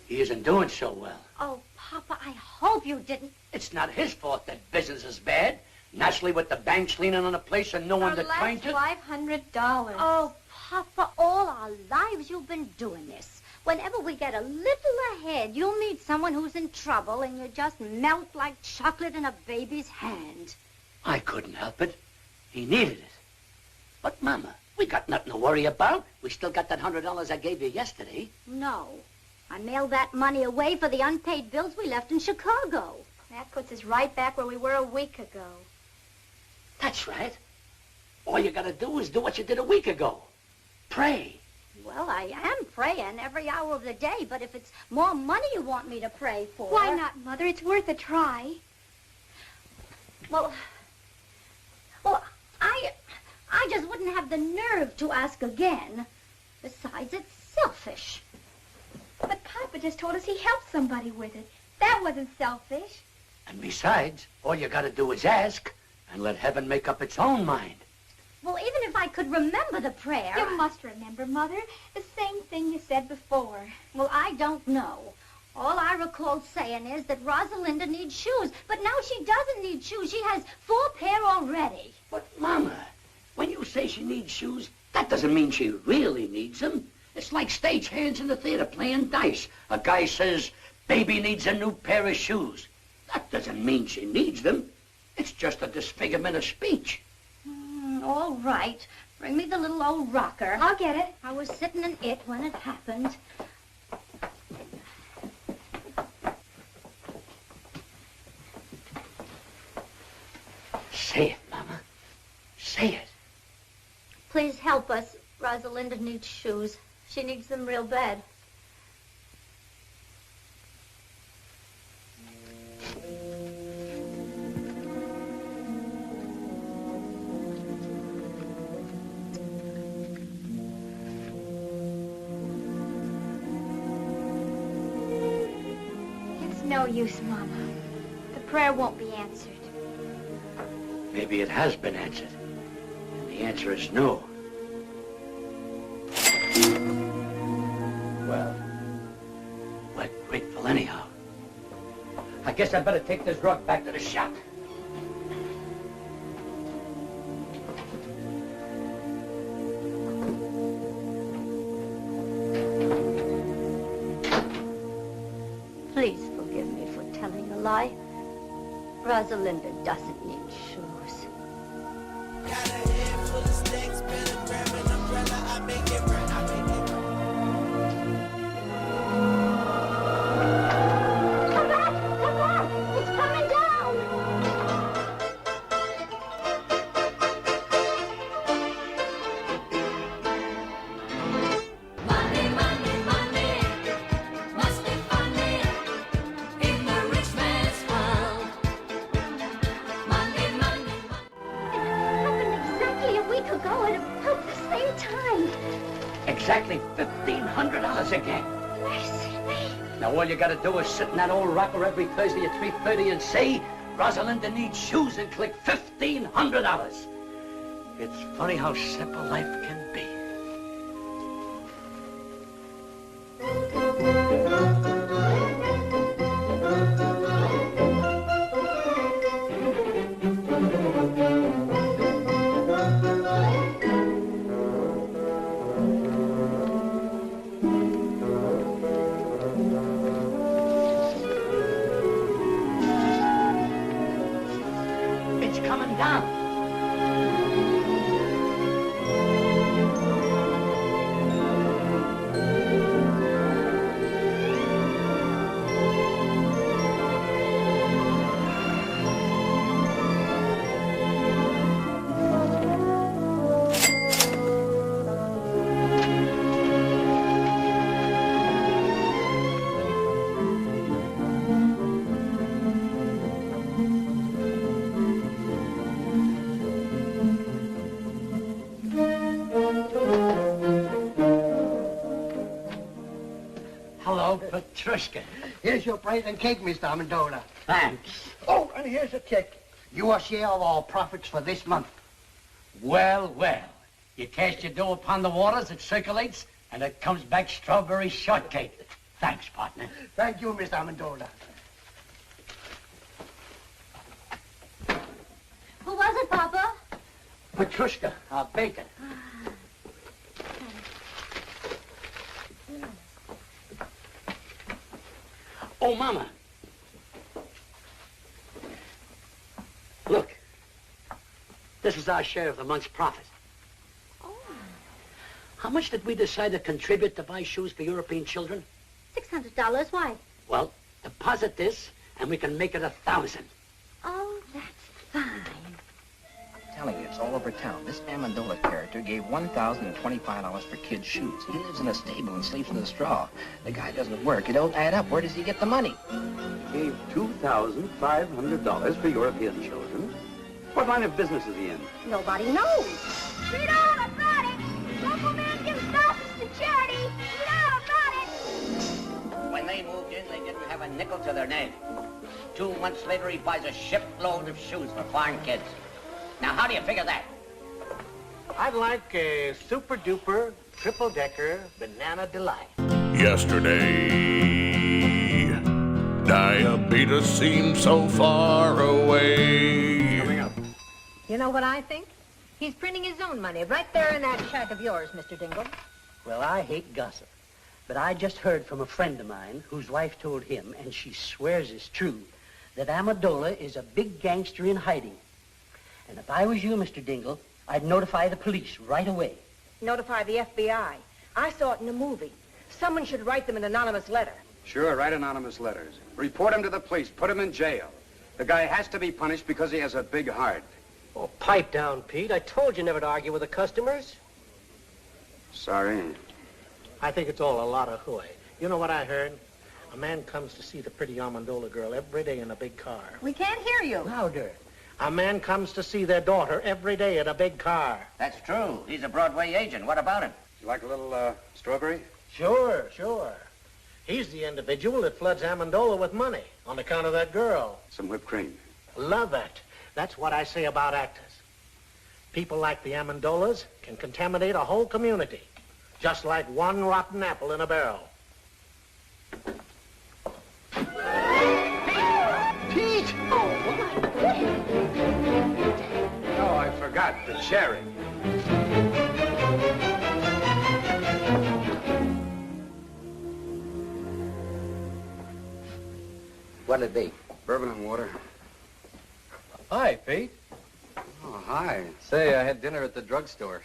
He isn't doing so well. Oh, Papa, I hope you didn't. It's not his fault that business is bad. Naturally, with the banks leaning on the place and no one to turn to. $500. Oh, Papa, all our lives you've been doing this. Whenever we get a little ahead, you'll meet someone who's in trouble and you just melt like chocolate in a baby's hand. I couldn't help it. He needed it. But, Mama, we got nothing to worry about. We still got that $100 I gave you yesterday. No. I mailed that money away for the unpaid bills we left in Chicago. That puts us right back where we were a week ago. That's right. All you gotta do is do what you did a week ago. Pray. Well, I am praying every hour of the day, but if it's more money you want me to pray for... Why not, Mother? It's worth a try. Well, I just wouldn't have the nerve to ask again. Besides, it's selfish. But Papa just told us he helped somebody with it. That wasn't selfish. And besides, all you gotta do is ask and let heaven make up its own mind. Well, even if I could remember the prayer... You must remember, Mother. The same thing you said before. Well, I don't know. All I recall saying is that Rosalinda needs shoes. But now she doesn't need shoes. She has 4 pair already. But, Mama, when you say she needs shoes, that doesn't mean she really needs them. It's like stagehands in the theater playing dice. A guy says, baby needs a new pair of shoes. That doesn't mean she needs them. It's just a disfigurement of speech. All right. Bring me the little old rocker. I'll get it. I was sitting in it when it happened. Say it, Mama. Say it. Please help us. Rosalinda needs shoes. She needs them real bad. It's no use, Mama. The prayer won't be answered. Maybe it has been answered. And the answer is no. Well, we're grateful anyhow. I guess I'd better take this rug back to the shop. Please forgive me for telling a lie. Rosalinda doesn't need shoes. Got a head full of stacks, better grab an umbrella. I make it right, I make it right. Come back! Come back! It's coming down! Money, money, money must be funny in the rich man's world. Money, money, It happened exactly a week ago at about the same time. Exactly $1,500 again. Mercy me. Now all you gotta do is sit in that old rocker every Thursday at 3:30 and say, Rosalinda needs shoes, and click $1,500. It's funny how simple life can be. It's coming down. Hello, Petrushka. Here's your plate and cake, Mr. Amendola. Thanks. Oh, and here's a check. Your share of our profits for this month. Well, well. You cast your dough upon the waters, it circulates, and it comes back strawberry shortcake. Thanks, partner. Thank you, Mr. Amendola. Who was it, Papa? Petrushka, our baker. Oh, Mama. Look. This is our share of the month's profit. Oh, How much did we decide to contribute to buy shoes for European children? $600. Why? Well, deposit this, and we can make it 1,000. Oh, that's fine. I'm telling you, it's all over town. This Amendola character gave $1,025 for kids' shoes. He lives in a stable and sleeps in the straw. The guy doesn't work. It don't add up. Where does he get the money? Gave $2,500 for European children. What line of business is he in? Nobody knows. Read on, I brought it. Local man gives thousands to charity. Read on, I brought it. When they moved in, they didn't have a nickel to their name. 2 months later, he buys a shipload of shoes for foreign kids. Now, how do you figure that? I'd like a super-duper, triple-decker banana delight. Yesterday, diabetes seemed so far away. Coming up. You know what I think? He's printing his own money right there in that shack of yours, Mr. Dingle. Well, I hate gossip, but I just heard from a friend of mine whose wife told him, and she swears it's true, that Amendola is a big gangster in hiding. And if I was you, Mr. Dingle, I'd notify the police right away. Notify the FBI. I saw it in a movie. Someone should write them an anonymous letter. Sure, write anonymous letters. Report him to the police. Put him in jail. The guy has to be punished because he has a big heart. Oh, pipe down, Pete. I told you never to argue with the customers. Sorry. I think it's all a lot of hooey. You know what I heard? A man comes to see the pretty Amendola girl every day in a big car. We can't hear you. Louder. A man comes to see their daughter every day in a big car. That's true. He's a Broadway agent. What about him? You like a little, strawberry? Sure, sure. He's the individual that floods Amendola with money on account of that girl. Some whipped cream. Love it. That's what I say about actors. People like the Amendolas can contaminate a whole community, just like one rotten apple in a barrel. Pete! Oh, I forgot the cherry. What'll it be? Bourbon and water. Hi, Pete. Oh, hi. Say, I had dinner at the drugstore,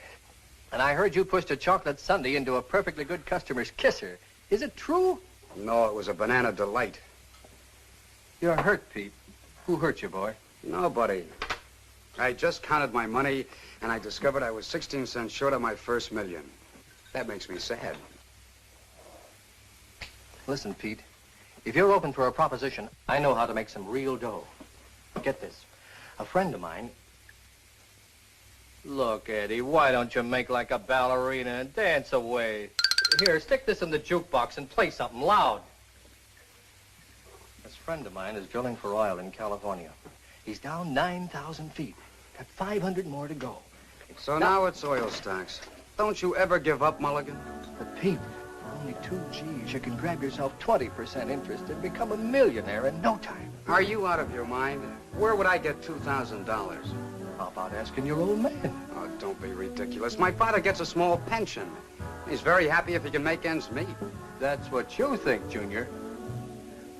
and I heard you pushed a chocolate sundae into a perfectly good customer's kisser. Is it true? No, it was a banana delight. You're hurt, Pete. Who hurt you, boy? Nobody. I just counted my money, and I discovered I was 16 cents short of my first million. That makes me sad. Listen, Pete, if you're open for a proposition, I know how to make some real dough. Get this. A friend of mine... Look, Eddie, why don't you make like a ballerina and dance away? Here, stick this in the jukebox and play something loud. This friend of mine is drilling for oil in California. He's down 9,000 feet. Got 500 more to go. So now it's oil stocks. Don't you ever give up, Mulligan? But Pete, for only 2 G's, you can grab yourself 20% interest and become a millionaire in no time. Are you out of your mind? Where would I get $2,000? How about asking your old man? Oh, don't be ridiculous. My father gets a small pension. He's very happy if he can make ends meet. That's what you think, Junior.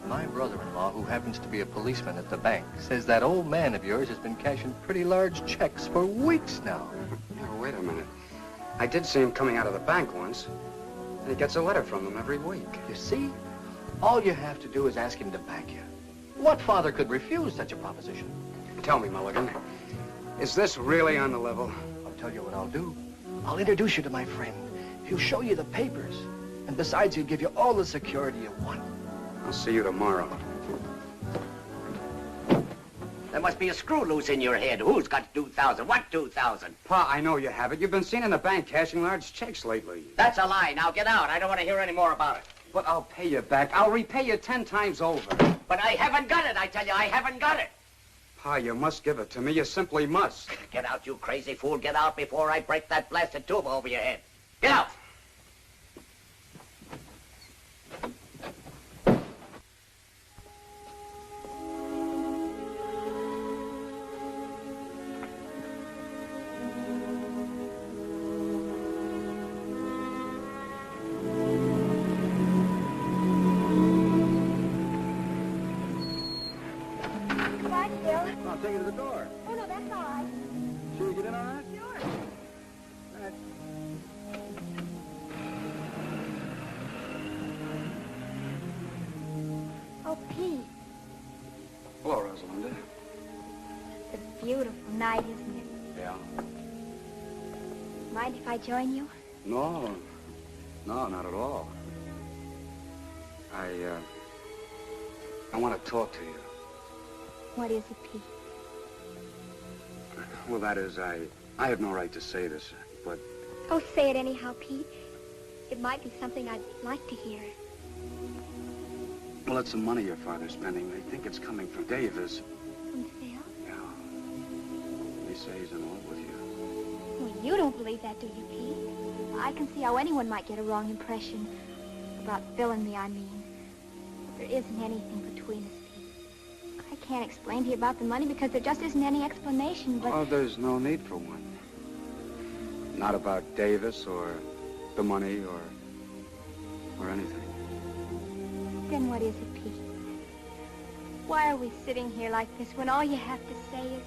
My brother-in-law, who happens to be a policeman at the bank, says that old man of yours has been cashing pretty large checks for weeks now. Now, wait a minute. I did see him coming out of the bank once. And he gets a letter from them every week. You see? All you have to do is ask him to back you. What father could refuse such a proposition? Tell me, Mulligan, is this really on the level? I'll tell you what I'll do. I'll introduce you to my friend. He'll show you the papers. And besides, he'll give you all the security you want. I'll see you tomorrow. There must be a screw loose in your head. Who's got 2,000? What 2,000? Pa, I know you have it. You've been seen in the bank cashing large checks lately. That's a lie. Now get out. I don't want to hear any more about it. But I'll pay you back. I'll repay you 10 times over. But I haven't got it, I tell you. I haven't got it. Pa, you must give it to me. You simply must. Get out, you crazy fool. Get out before I break that blasted tube over your head. Get out. I'll take you to the door. Oh, no, that's all right. Sure you get in on that? Sure. Right. Oh, Pete, Hello, Rosalinda. it's a beautiful night, isn't it? Yeah. Mind if I join you? No, not at all. I want to talk to you. What is it, Pete? Well, that is, I have no right to say this, but Oh, say it anyhow, Pete. It might be something I'd like to hear. well, it's some money your father's spending. They think it's coming from Davis. From Phil? Yeah. They say he's in love with you. Well, you don't believe that, do you, Pete? I can see how anyone might get a wrong impression. About Phil and me, I mean. There isn't anything between us, Pete. I can't explain to you about the money because there just isn't any explanation, but... Oh, there's no need for one. Not about Davis or the money or anything. Then what is it, Pete? Why are we sitting here like this when all you have to say is...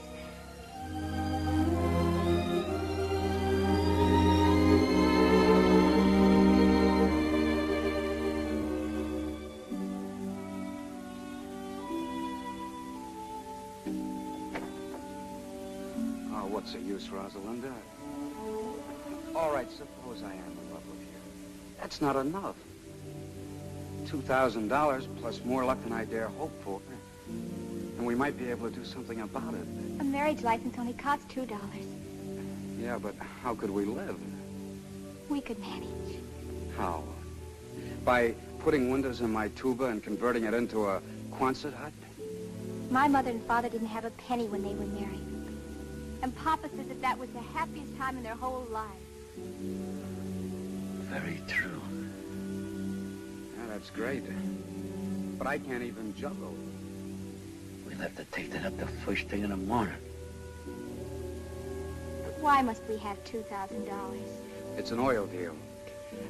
Oh, what's the use, Rosalinda? All right, suppose I am in love with you. That's not enough. $2,000 plus more luck than I dare hope for. And we might be able to do something about it. A marriage license only costs $2. Yeah, but how could we live? We could manage. How? By putting windows in my tuba and converting it into a Quonset hut? My mother and father didn't have a penny when they were married. And Papa says that that was the happiest time in their whole lives. Very true. Yeah, that's great. But I can't even juggle. We'll have to take that up the first thing in the morning. Why must we have $2,000? It's an oil deal.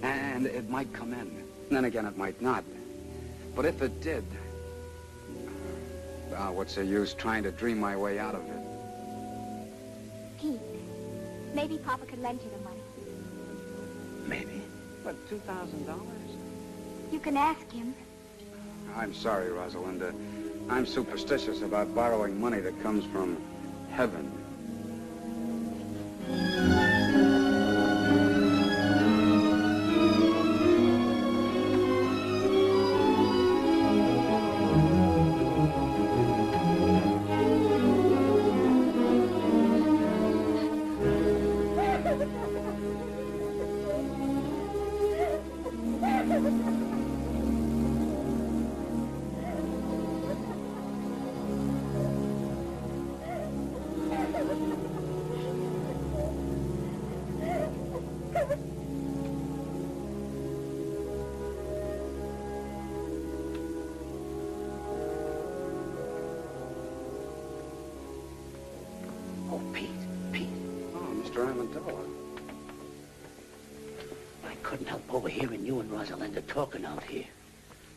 And it might come in. And then again, it might not. But if it did, What's the use trying to dream my way out of it? Pete, maybe Papa could lend you the money. Maybe. But $2,000? You can ask him. I'm sorry, Rosalinda. I'm superstitious about borrowing money that comes from heaven. Overhearing you and Rosalinda talking out here.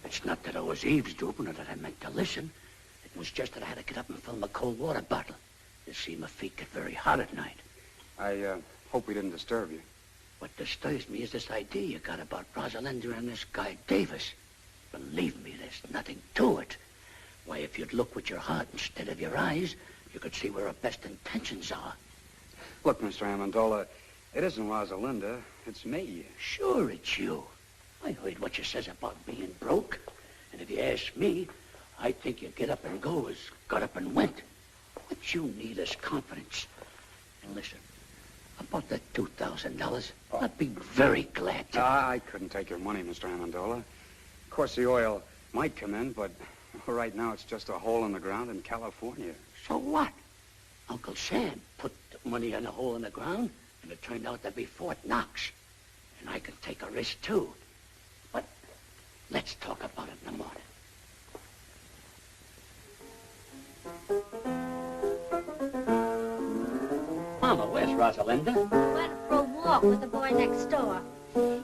It's not that I was eavesdropping or that I meant to listen. It was just that I had to get up and fill my cold water bottle. You see, my feet get very hot at night. I hope we didn't disturb you. What disturbs me is this idea you got about Rosalinda and this guy Davis. Believe me, there's nothing to it. Why, if you'd look with your heart instead of your eyes, you could see where our best intentions are. Look, Mr. Amendola, it isn't Rosalinda, it's me. Sure, it's you. I heard what you says about being broke. And if you ask me, I think you get up and go as got up and went. What you need is confidence. And listen, about that $2,000, I'd be very glad to. I couldn't take your money, Mr. Amendola. Of course, the oil might come in, but right now it's just a hole in the ground in California. So what? Uncle Sam put money in a hole in the ground, and it turned out to be Fort Knox. And I can take a risk, too. But let's talk about it in the morning. Mama, where's Rosalinda? Went for a walk with the boy next door.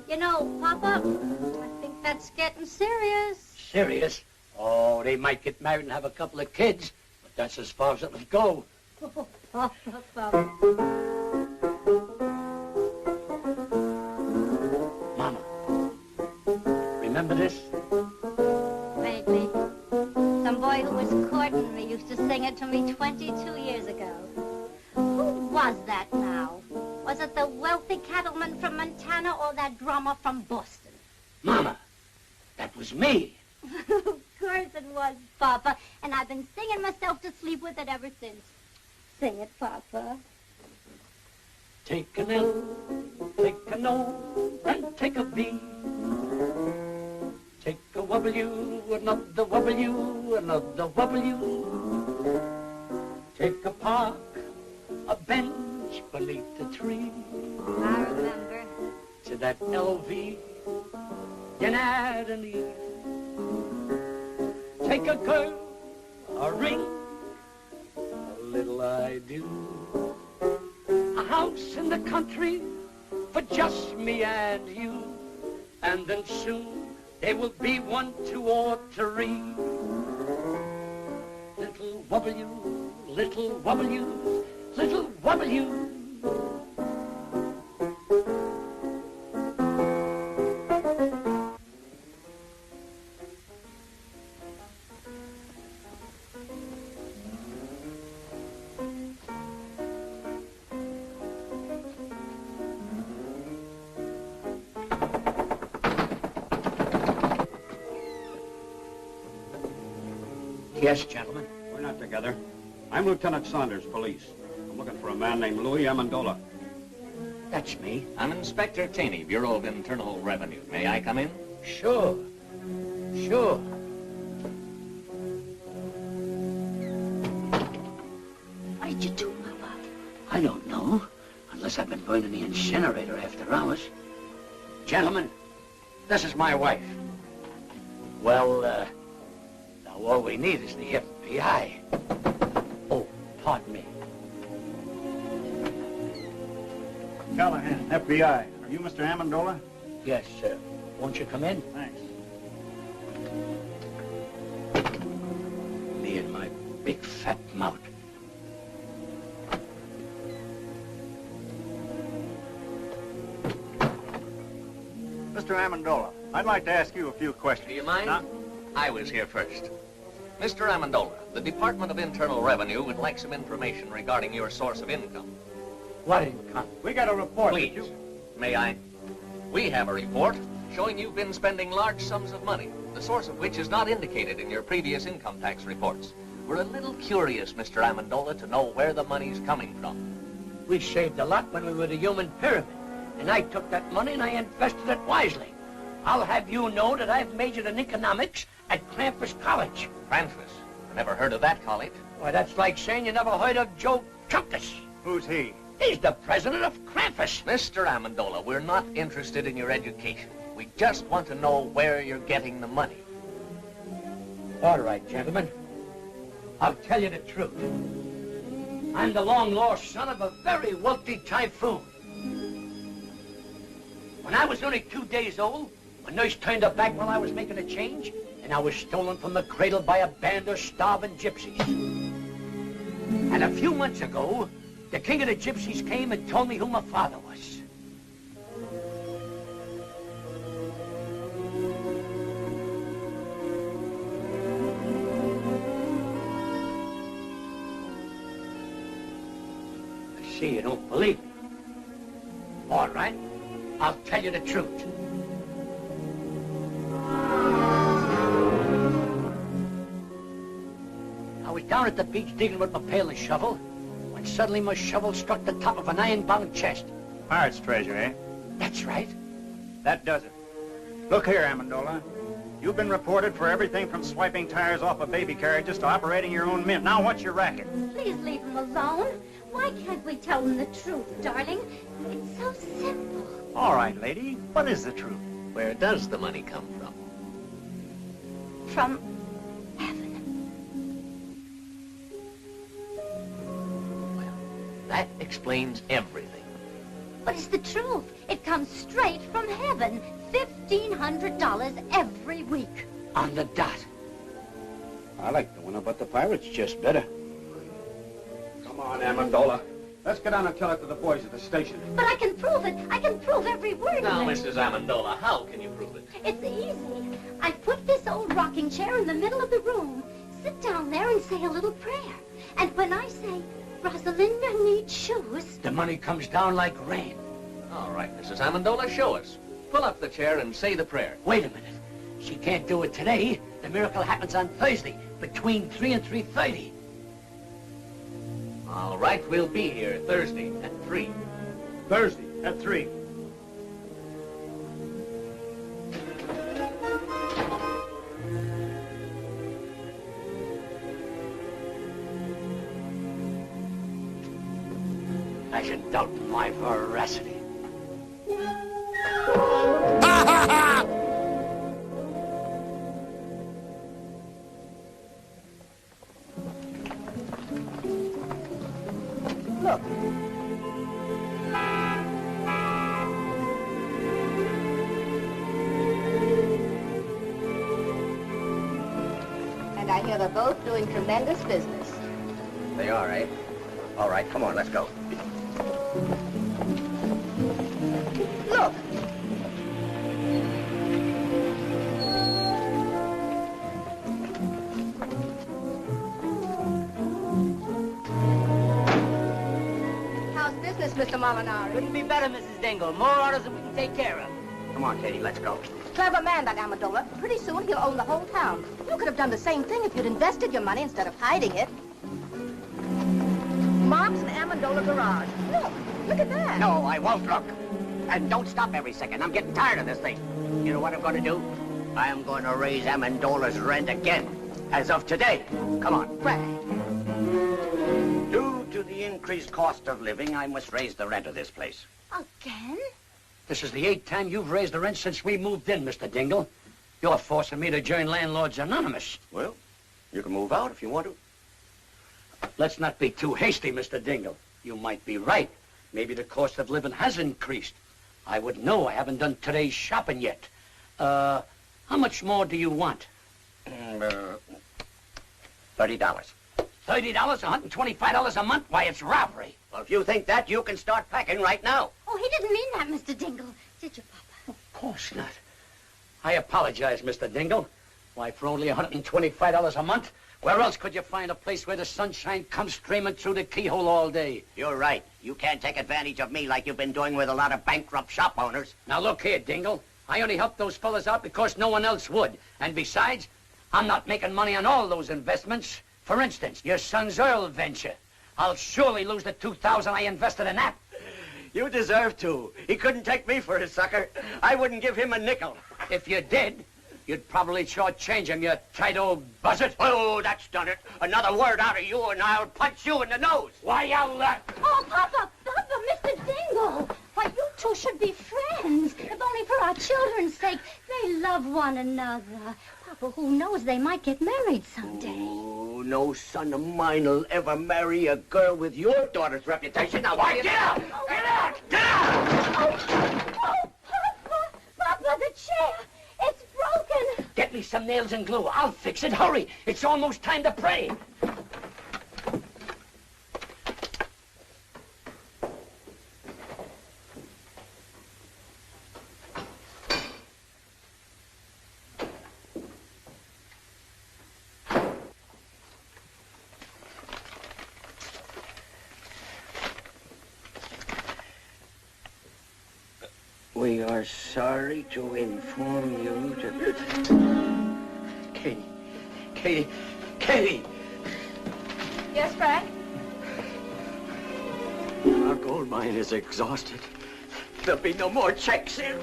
You know, Papa, I think that's getting serious. Serious? Oh, they might get married and have a couple of kids, but that's as far as it'll go. Mama, remember this? Vaguely. Some boy who was courting me used to sing it to me 22 years ago. Who was that now? Was it the wealthy cattleman from Montana or that drummer from Boston? Mama, that was me. Of course it was, Papa. And I've been singing myself to sleep with it ever since. Sing it, Papa. Take an L, take an O, and take a B. Take a W, another W, another W. Take a park, a bench beneath the tree. I remember. To that LV, you add an E. Take a girl, a ring, a little I do. A house in the country for just me and you. And then soon there will be 1, 2, or 3. Little W, little W, little W. Yes, gentlemen. We're not together. I'm Lieutenant Saunders, police. I'm looking for a man named Louis Amendola. That's me. I'm Inspector Taney, Bureau of Internal Revenue. May I come in? Sure. Sure. How did you do, Mama? I don't know. Unless I've been burning the incinerator after hours. Gentlemen, this is my wife. Well, now all we need is the FBI. Oh, pardon me. Callahan, FBI. Are you Mr. Amendola? Yes, sir. Won't you come in? Thanks. Me and my Amendola, I'd like to ask you a few questions. Do you mind? Now, I was here first. Mr. Amendola, the Department of Internal Revenue would like some information regarding your source of income. What income? we got a report. Please, may I? We have a report showing you've been spending large sums of money, the source of which is not indicated in your previous income tax reports. We're a little curious, Mr. Amendola, to know where the money's coming from. We saved a lot when we were the human pyramid, and I took that money and I invested it wisely. I'll have you know that I've majored in economics at Krampus College. Krampus? I never heard of that college. Why, that's like saying you never heard of Joe Chunkus. Who's he? He's the president of Krampus. Mr. Amendola, we're not interested in your education. We just want to know where you're getting the money. All right, gentlemen. I'll tell you the truth. I'm the long-lost son of a very wealthy typhoon. When I was only 2 days old, my nurse turned her back while I was making a change, and I was stolen from the cradle by a band of starving gypsies. And a few months ago, the king of the gypsies came and told me who my father was. I see you don't believe me. All right, I'll tell you the truth. I was down at the beach digging with my pail and shovel, when suddenly my shovel struck the top of an iron-bound chest. Pirate's treasure, eh? That's right. That does it. Look here, Amendola. You've been reported for everything from swiping tires off of baby carriages to operating your own mint. Now, what's your racket? Please leave him alone. Why can't we tell him the truth, darling? It's so simple. All right, lady. What is the truth? Where does the money come from? From That explains everything. But it's the truth. It comes straight from heaven. $1,500 every week. On the dot. I like the one about the pirates just better. Come on, Amendola. Let's get on and tell it to the boys at the station. But I can prove it. I can prove every word Now, of it. Mrs. Amendola, how can you prove it? It's easy. I put this old rocking chair in the middle of the room. Sit down there and say a little prayer. And when I say, Rosalinda needs shoes, The money comes down like rain. All right, Mrs. Amendola, show us. Pull up the chair and say the prayer. Wait a minute. She can't do it today. The miracle happens on Thursday, between 3 and 3:30. All right, we'll be here Thursday at 3. Thursday at 3. I should doubt my veracity. Look. And I hear they're both doing tremendous business. They are, eh? All right, come on, let's go. Look. How's business, Mr. Molinari? Couldn't be better, Mrs. Dingle. More orders than we can take care of. Come on, Katie, let's go. Clever man, that Amendola. Pretty soon he'll own the whole town. You could have done the same thing if you'd invested your money instead of hiding it. Mom's an Amendola garage. Look at that. No, I won't look. And don't stop every second. I'm getting tired of this thing. You know what I'm going to do? I'm going to raise Amendola's rent again. As of today. Come on. Frank. Due to the increased cost of living, I must raise the rent of this place. Again? This is the 8th time you've raised the rent since we moved in, Mr. Dingle. You're forcing me to join Landlords Anonymous. Well, you can move out if you want to. Let's not be too hasty, Mr. Dingle. You might be right. Maybe the cost of living has increased. I wouldn't know. I haven't done today's shopping yet. How much more do you want? $30. $30? $125 a month? Why, it's robbery. Well, if you think that, you can start packing right now. Oh, he didn't mean that, Mr. Dingle. Did you, Papa? Of course not. I apologize, Mr. Dingle. Why, for only $125 a month, where else could you find a place where the sunshine comes streaming through the keyhole all day? You're right. You can't take advantage of me like you've been doing with a lot of bankrupt shop owners. Now, look here, Dingle. I only helped those fellas out because no one else would. And besides, I'm not making money on all those investments. For instance, your son's oil venture. I'll surely lose the $2,000 I invested in that. You deserve to. He couldn't take me for a sucker. I wouldn't give him a nickel. If you did, you'd probably shortchange him, you tight old buzzard. Oh, that's done it. Another word out of you and I'll punch you in the nose. Why, I'll... Oh, Papa, Mr. Dingle. Why, you two should be friends. If only for our children's sake. They love one another. Papa, who knows, they might get married someday. Oh, no son of mine will ever marry a girl with your daughter's reputation. Now, why, get out! Get out! Get out! Oh, Papa, the chair. It's broken. Get me some nails and glue. I'll fix it. Hurry. It's almost time to pray. We are sorry to inform you that... Katie! Yes, Frank? Our gold mine is exhausted. There'll be no more checks in.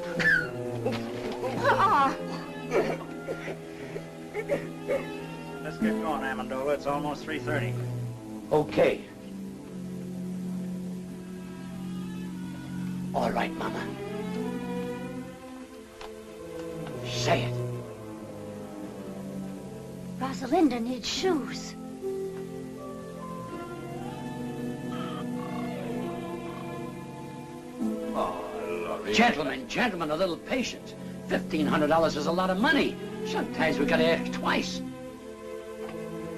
Let's get going, Amendola. It's almost 3:30. Okay. All right, Mama. Say it. Rosalinda needs shoes. Gentlemen, a little patience. $1,500 is a lot of money. Sometimes we gotta ask twice.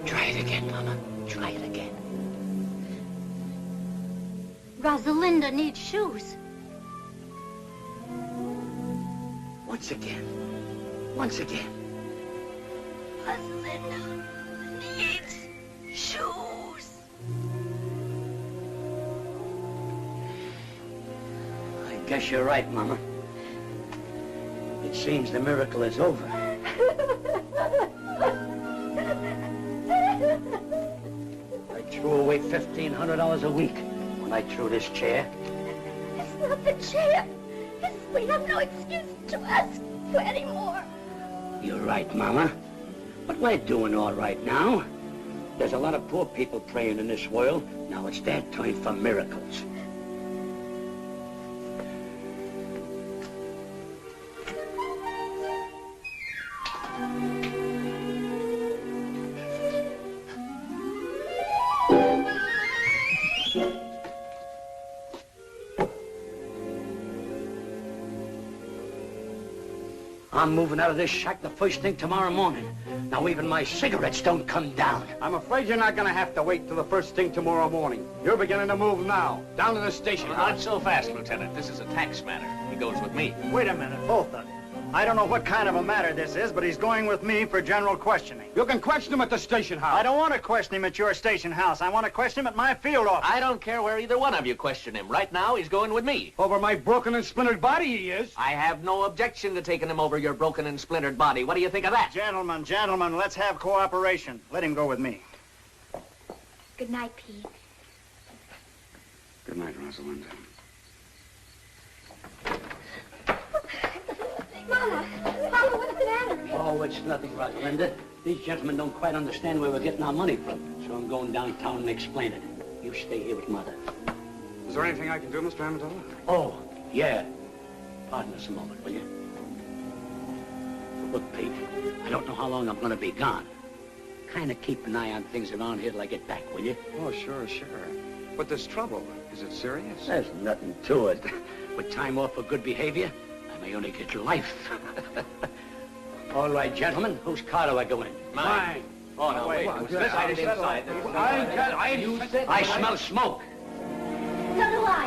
Try it again, Mama. Try it again. Rosalinda needs shoes. Once again. Once again. Rosalinda needs shoes. I guess you're right, Mama. It seems the miracle is over. I threw away $1,500 a week when I threw this chair. It's not the chair. We have no excuse to ask for any more. You're right, Mama. But we're doing all right now. There's a lot of poor people praying in this world. Now it's their time for miracles. I'm moving out of this shack the first thing tomorrow morning. Now even my cigarettes don't come down. I'm afraid you're not going to have to wait till the first thing tomorrow morning. You're beginning to move now, down to the station house. Not so fast, Lieutenant. This is a tax matter. He goes with me. Wait a minute, both of you. I don't know what kind of a matter this is, but he's going with me for general questioning. You can question him at the station house. I don't want to question him at your station house. I want to question him at my field office. I don't care where either one of you question him. Right now, he's going with me. Over my broken and splintered body, he is. I have no objection to taking him over your broken and splintered body. What do you think of that? Gentlemen, let's have cooperation. Let him go with me. Good night, Pete. Good night, Rosalinda. Mama, what's the matter? Oh, it's nothing, Rosalinda. These gentlemen don't quite understand where we're getting our money from. So I'm going downtown and explaining it. You stay here with Mother. Is there anything I can do, Mr. Amendola? Oh, yeah. Pardon us a moment, will you? Look, Pete, I don't know how long I'm going to be gone. Kind of keep an eye on things around here till I get back, will you? Oh, sure. But there's trouble. Is it serious? There's nothing to it. With time off for good behavior, I may only get life. All right, gentlemen, whose car do I go in? Mine. Oh, no, wait. Inside. I smell smoke. So do I.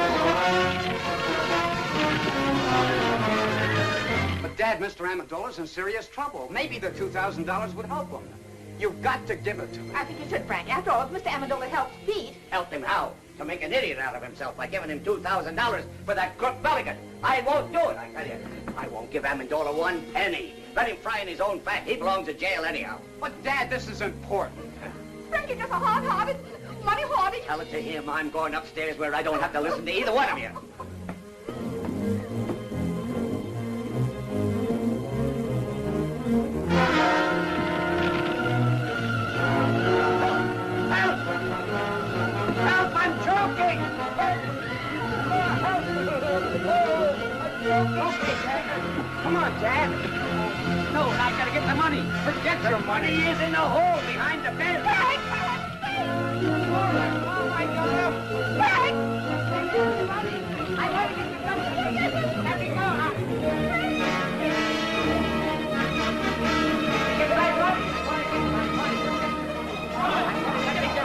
But, Dad, Dad, Mr. Amendola's in serious trouble. Maybe the $2,000 would help him. You've got to give it to him. I think you should, Frank. After all, if Mr. Amendola helps Pete... Helped him how? To make an idiot out of himself by giving him $2,000 for that Crufeli. I won't do it, I tell you. I won't give Amendola one penny. Let him fry in his own fat. He belongs in jail anyhow. But, Dad, this is important. Frank, you're just a hard-hearted, money-hoarding... Tell it to him. I'm going upstairs where I don't have to listen to either one of you. Come on, Dad. No, I gotta get the money. Forget your money. He is in the hole behind the bed. Frank! Oh, my God! Frank! I want to get the money. Let me go. Get my money. I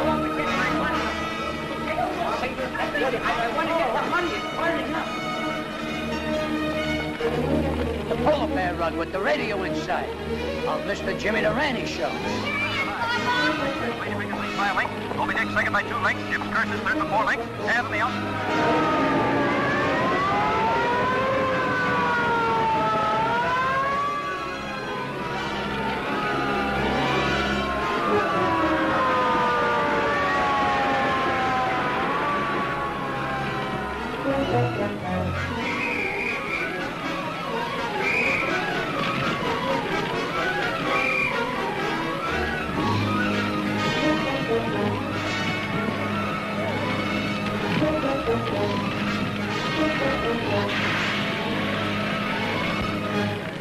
want to get my money. I want to get the money. It's burning up. The polar bear rug with the radio inside. Of Mr. Jimmy Durante show. By a length. Toby Dick second by 2 lengths. Jim Curtis third by 4 lengths. Half in the out.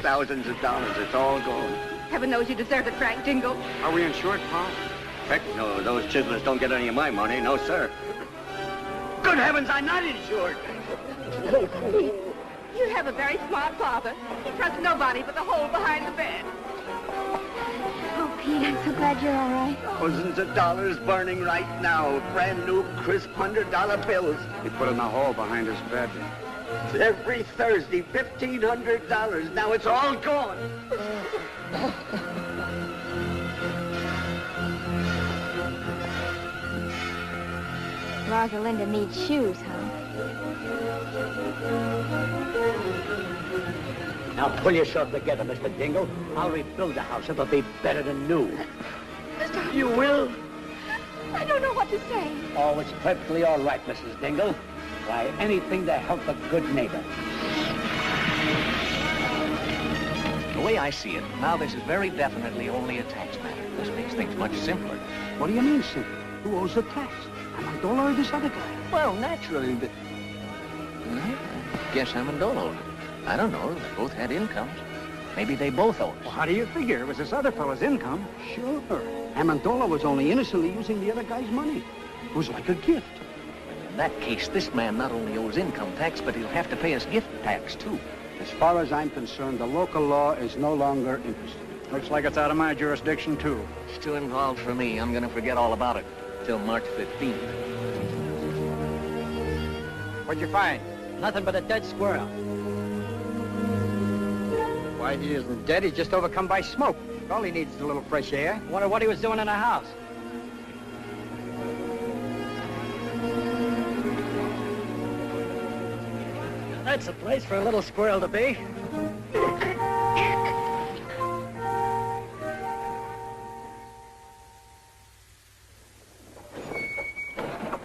Thousands of dollars. It's all gone. Heaven knows you deserved it, Frank Dingle. Are we insured, Pa? Heck no, those chiselers don't get any of my money. No, sir. Good heavens, I'm not insured. You have a very smart father. He trusts nobody but the hole behind the bed. Oh, Pete, I'm so glad you're all right. Thousands of dollars burning right now. Brand new, crisp $100 bills. He put it in the hole behind his bed. Every Thursday, $1,500. Now it's all gone. Rosalinda needs shoes, huh? Now pull yourself together, Mr. Dingle. I'll rebuild the house. It'll be better than new. You will? I don't know what to say. Oh, it's perfectly all right, Mrs. Dingle. Why, anything to help a good neighbor. The way I see it, now this is very definitely only a tax matter. This makes things much simpler. What do you mean, simple? Who owes the tax? Amendola or this other guy? Well, naturally, but... I guess Amendola. I don't know. They both had incomes. Maybe they both owe us. Well, how do you figure? It was this other fellow's income. Sure. Amendola was only innocently using the other guy's money. It was like a gift. In that case, this man not only owes income tax, but he'll have to pay us gift tax, too. As far as I'm concerned, the local law is no longer interested. Looks like it's out of my jurisdiction, too. It's too involved for me. I'm going to forget all about it till March 15th. What'd you find? Nothing but a dead squirrel. Why, he isn't dead. He's just overcome by smoke. All he needs is a little fresh air. Wonder what he was doing in the house. That's a place for a little squirrel to be.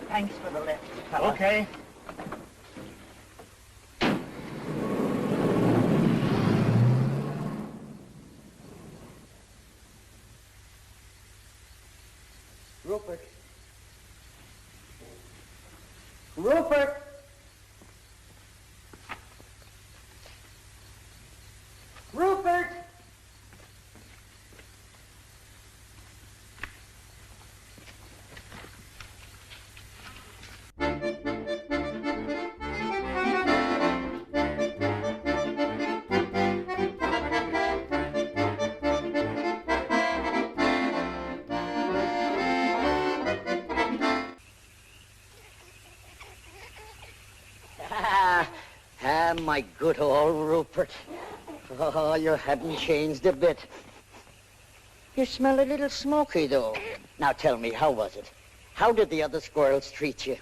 Thanks for the lift, fella. Okay. Rupert. Rupert! Rupert! My good old Rupert. Oh, you haven't changed a bit. You smell a little smoky, though. Now tell me, how was it? How did the other squirrels treat you?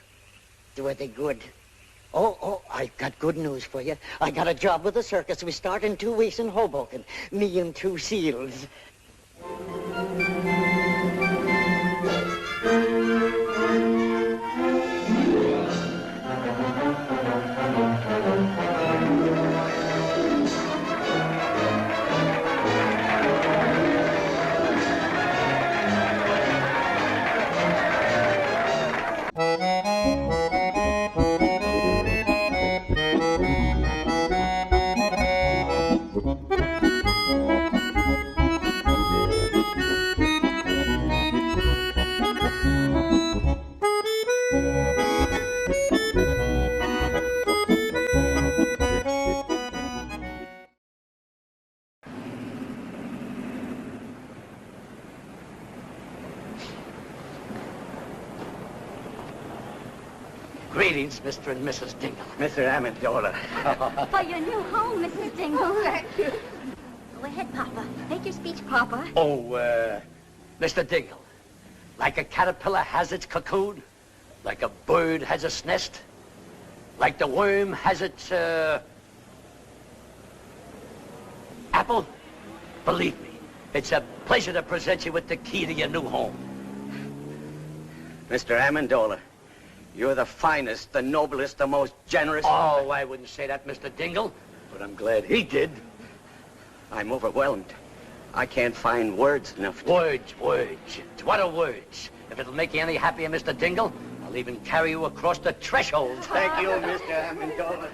Were they good? Oh, I've got good news for you. I got a job with the circus. We start in 2 weeks in Hoboken. Me and 2 seals. Greetings, Mr. and Mrs. Dingle. Mr. Amendola. For your new home, Mrs. Dingle. Thank you. Go ahead, Papa. Make your speech, Papa. Oh, Mr. Dingle, like a caterpillar has its cocoon, like a bird has its nest, like the worm has its, apple, believe me, it's a pleasure to present you with the key to your new home. Mr. Amendola, you're the finest, the noblest, the most generous... Oh, I wouldn't say that, Mr. Dingle, but I'm glad he did. I'm overwhelmed. I can't find words enough to... Words. What are words? If it'll make you any happier, Mr. Dingle, I'll even carry you across the threshold. Thank you, Mr. Amendola.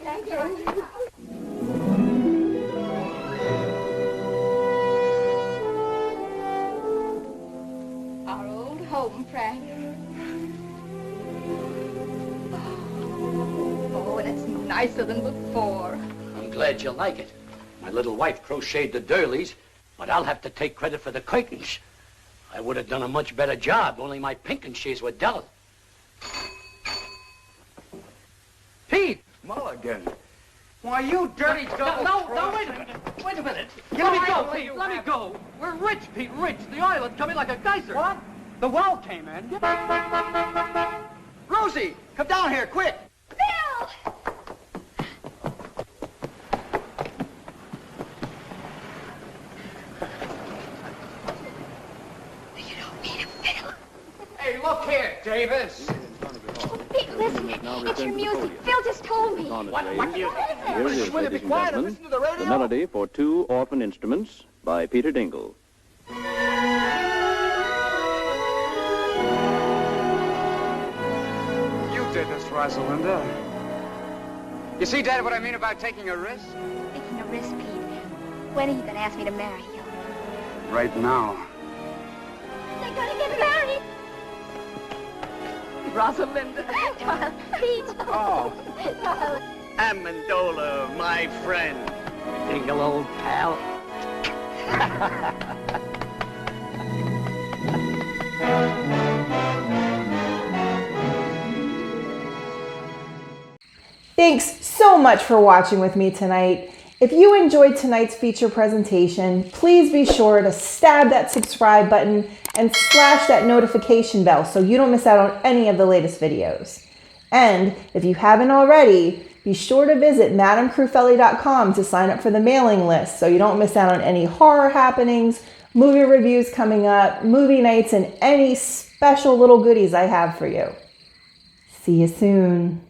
Thank you. Our old home, Frank. Oh, and it's nicer than before. I'm glad you like it. My little wife crocheted the doilies, but I'll have to take credit for the curtains. I would have done a much better job, only my pinking shears were dull. Pete! Mulligan. Why, you dirty double... No, wait a minute. Wait a minute. Let me go, Pete. Let me go. We're rich, Pete, rich. The oil is coming like a geyser. What? The well came in. Rosie, come down here, quick. Bill! Hey, look here, Davis. Oh, Pete, listen. It's your music. Phil just told me. What music? Here it is, ladies and gentlemen, the melody for 2 orphan instruments by Peter Dingle. You did this, Rosalinda. You see, Dad, what I mean about taking a risk? Taking a risk, Pete. When are you going to ask me to marry you? Right now. They're going to get married. Rosalinda. Darling, Pete. Oh. Darling. Amendola, my friend. Dingle, old pal. Thanks so much for watching with me tonight. If you enjoyed tonight's feature presentation, please be sure to stab that subscribe button and slash that notification bell so you don't miss out on any of the latest videos. And if you haven't already, be sure to visit MadamCrufeli.com to sign up for the mailing list so you don't miss out on any horror happenings, movie reviews coming up, movie nights, and any special little goodies I have for you. See you soon.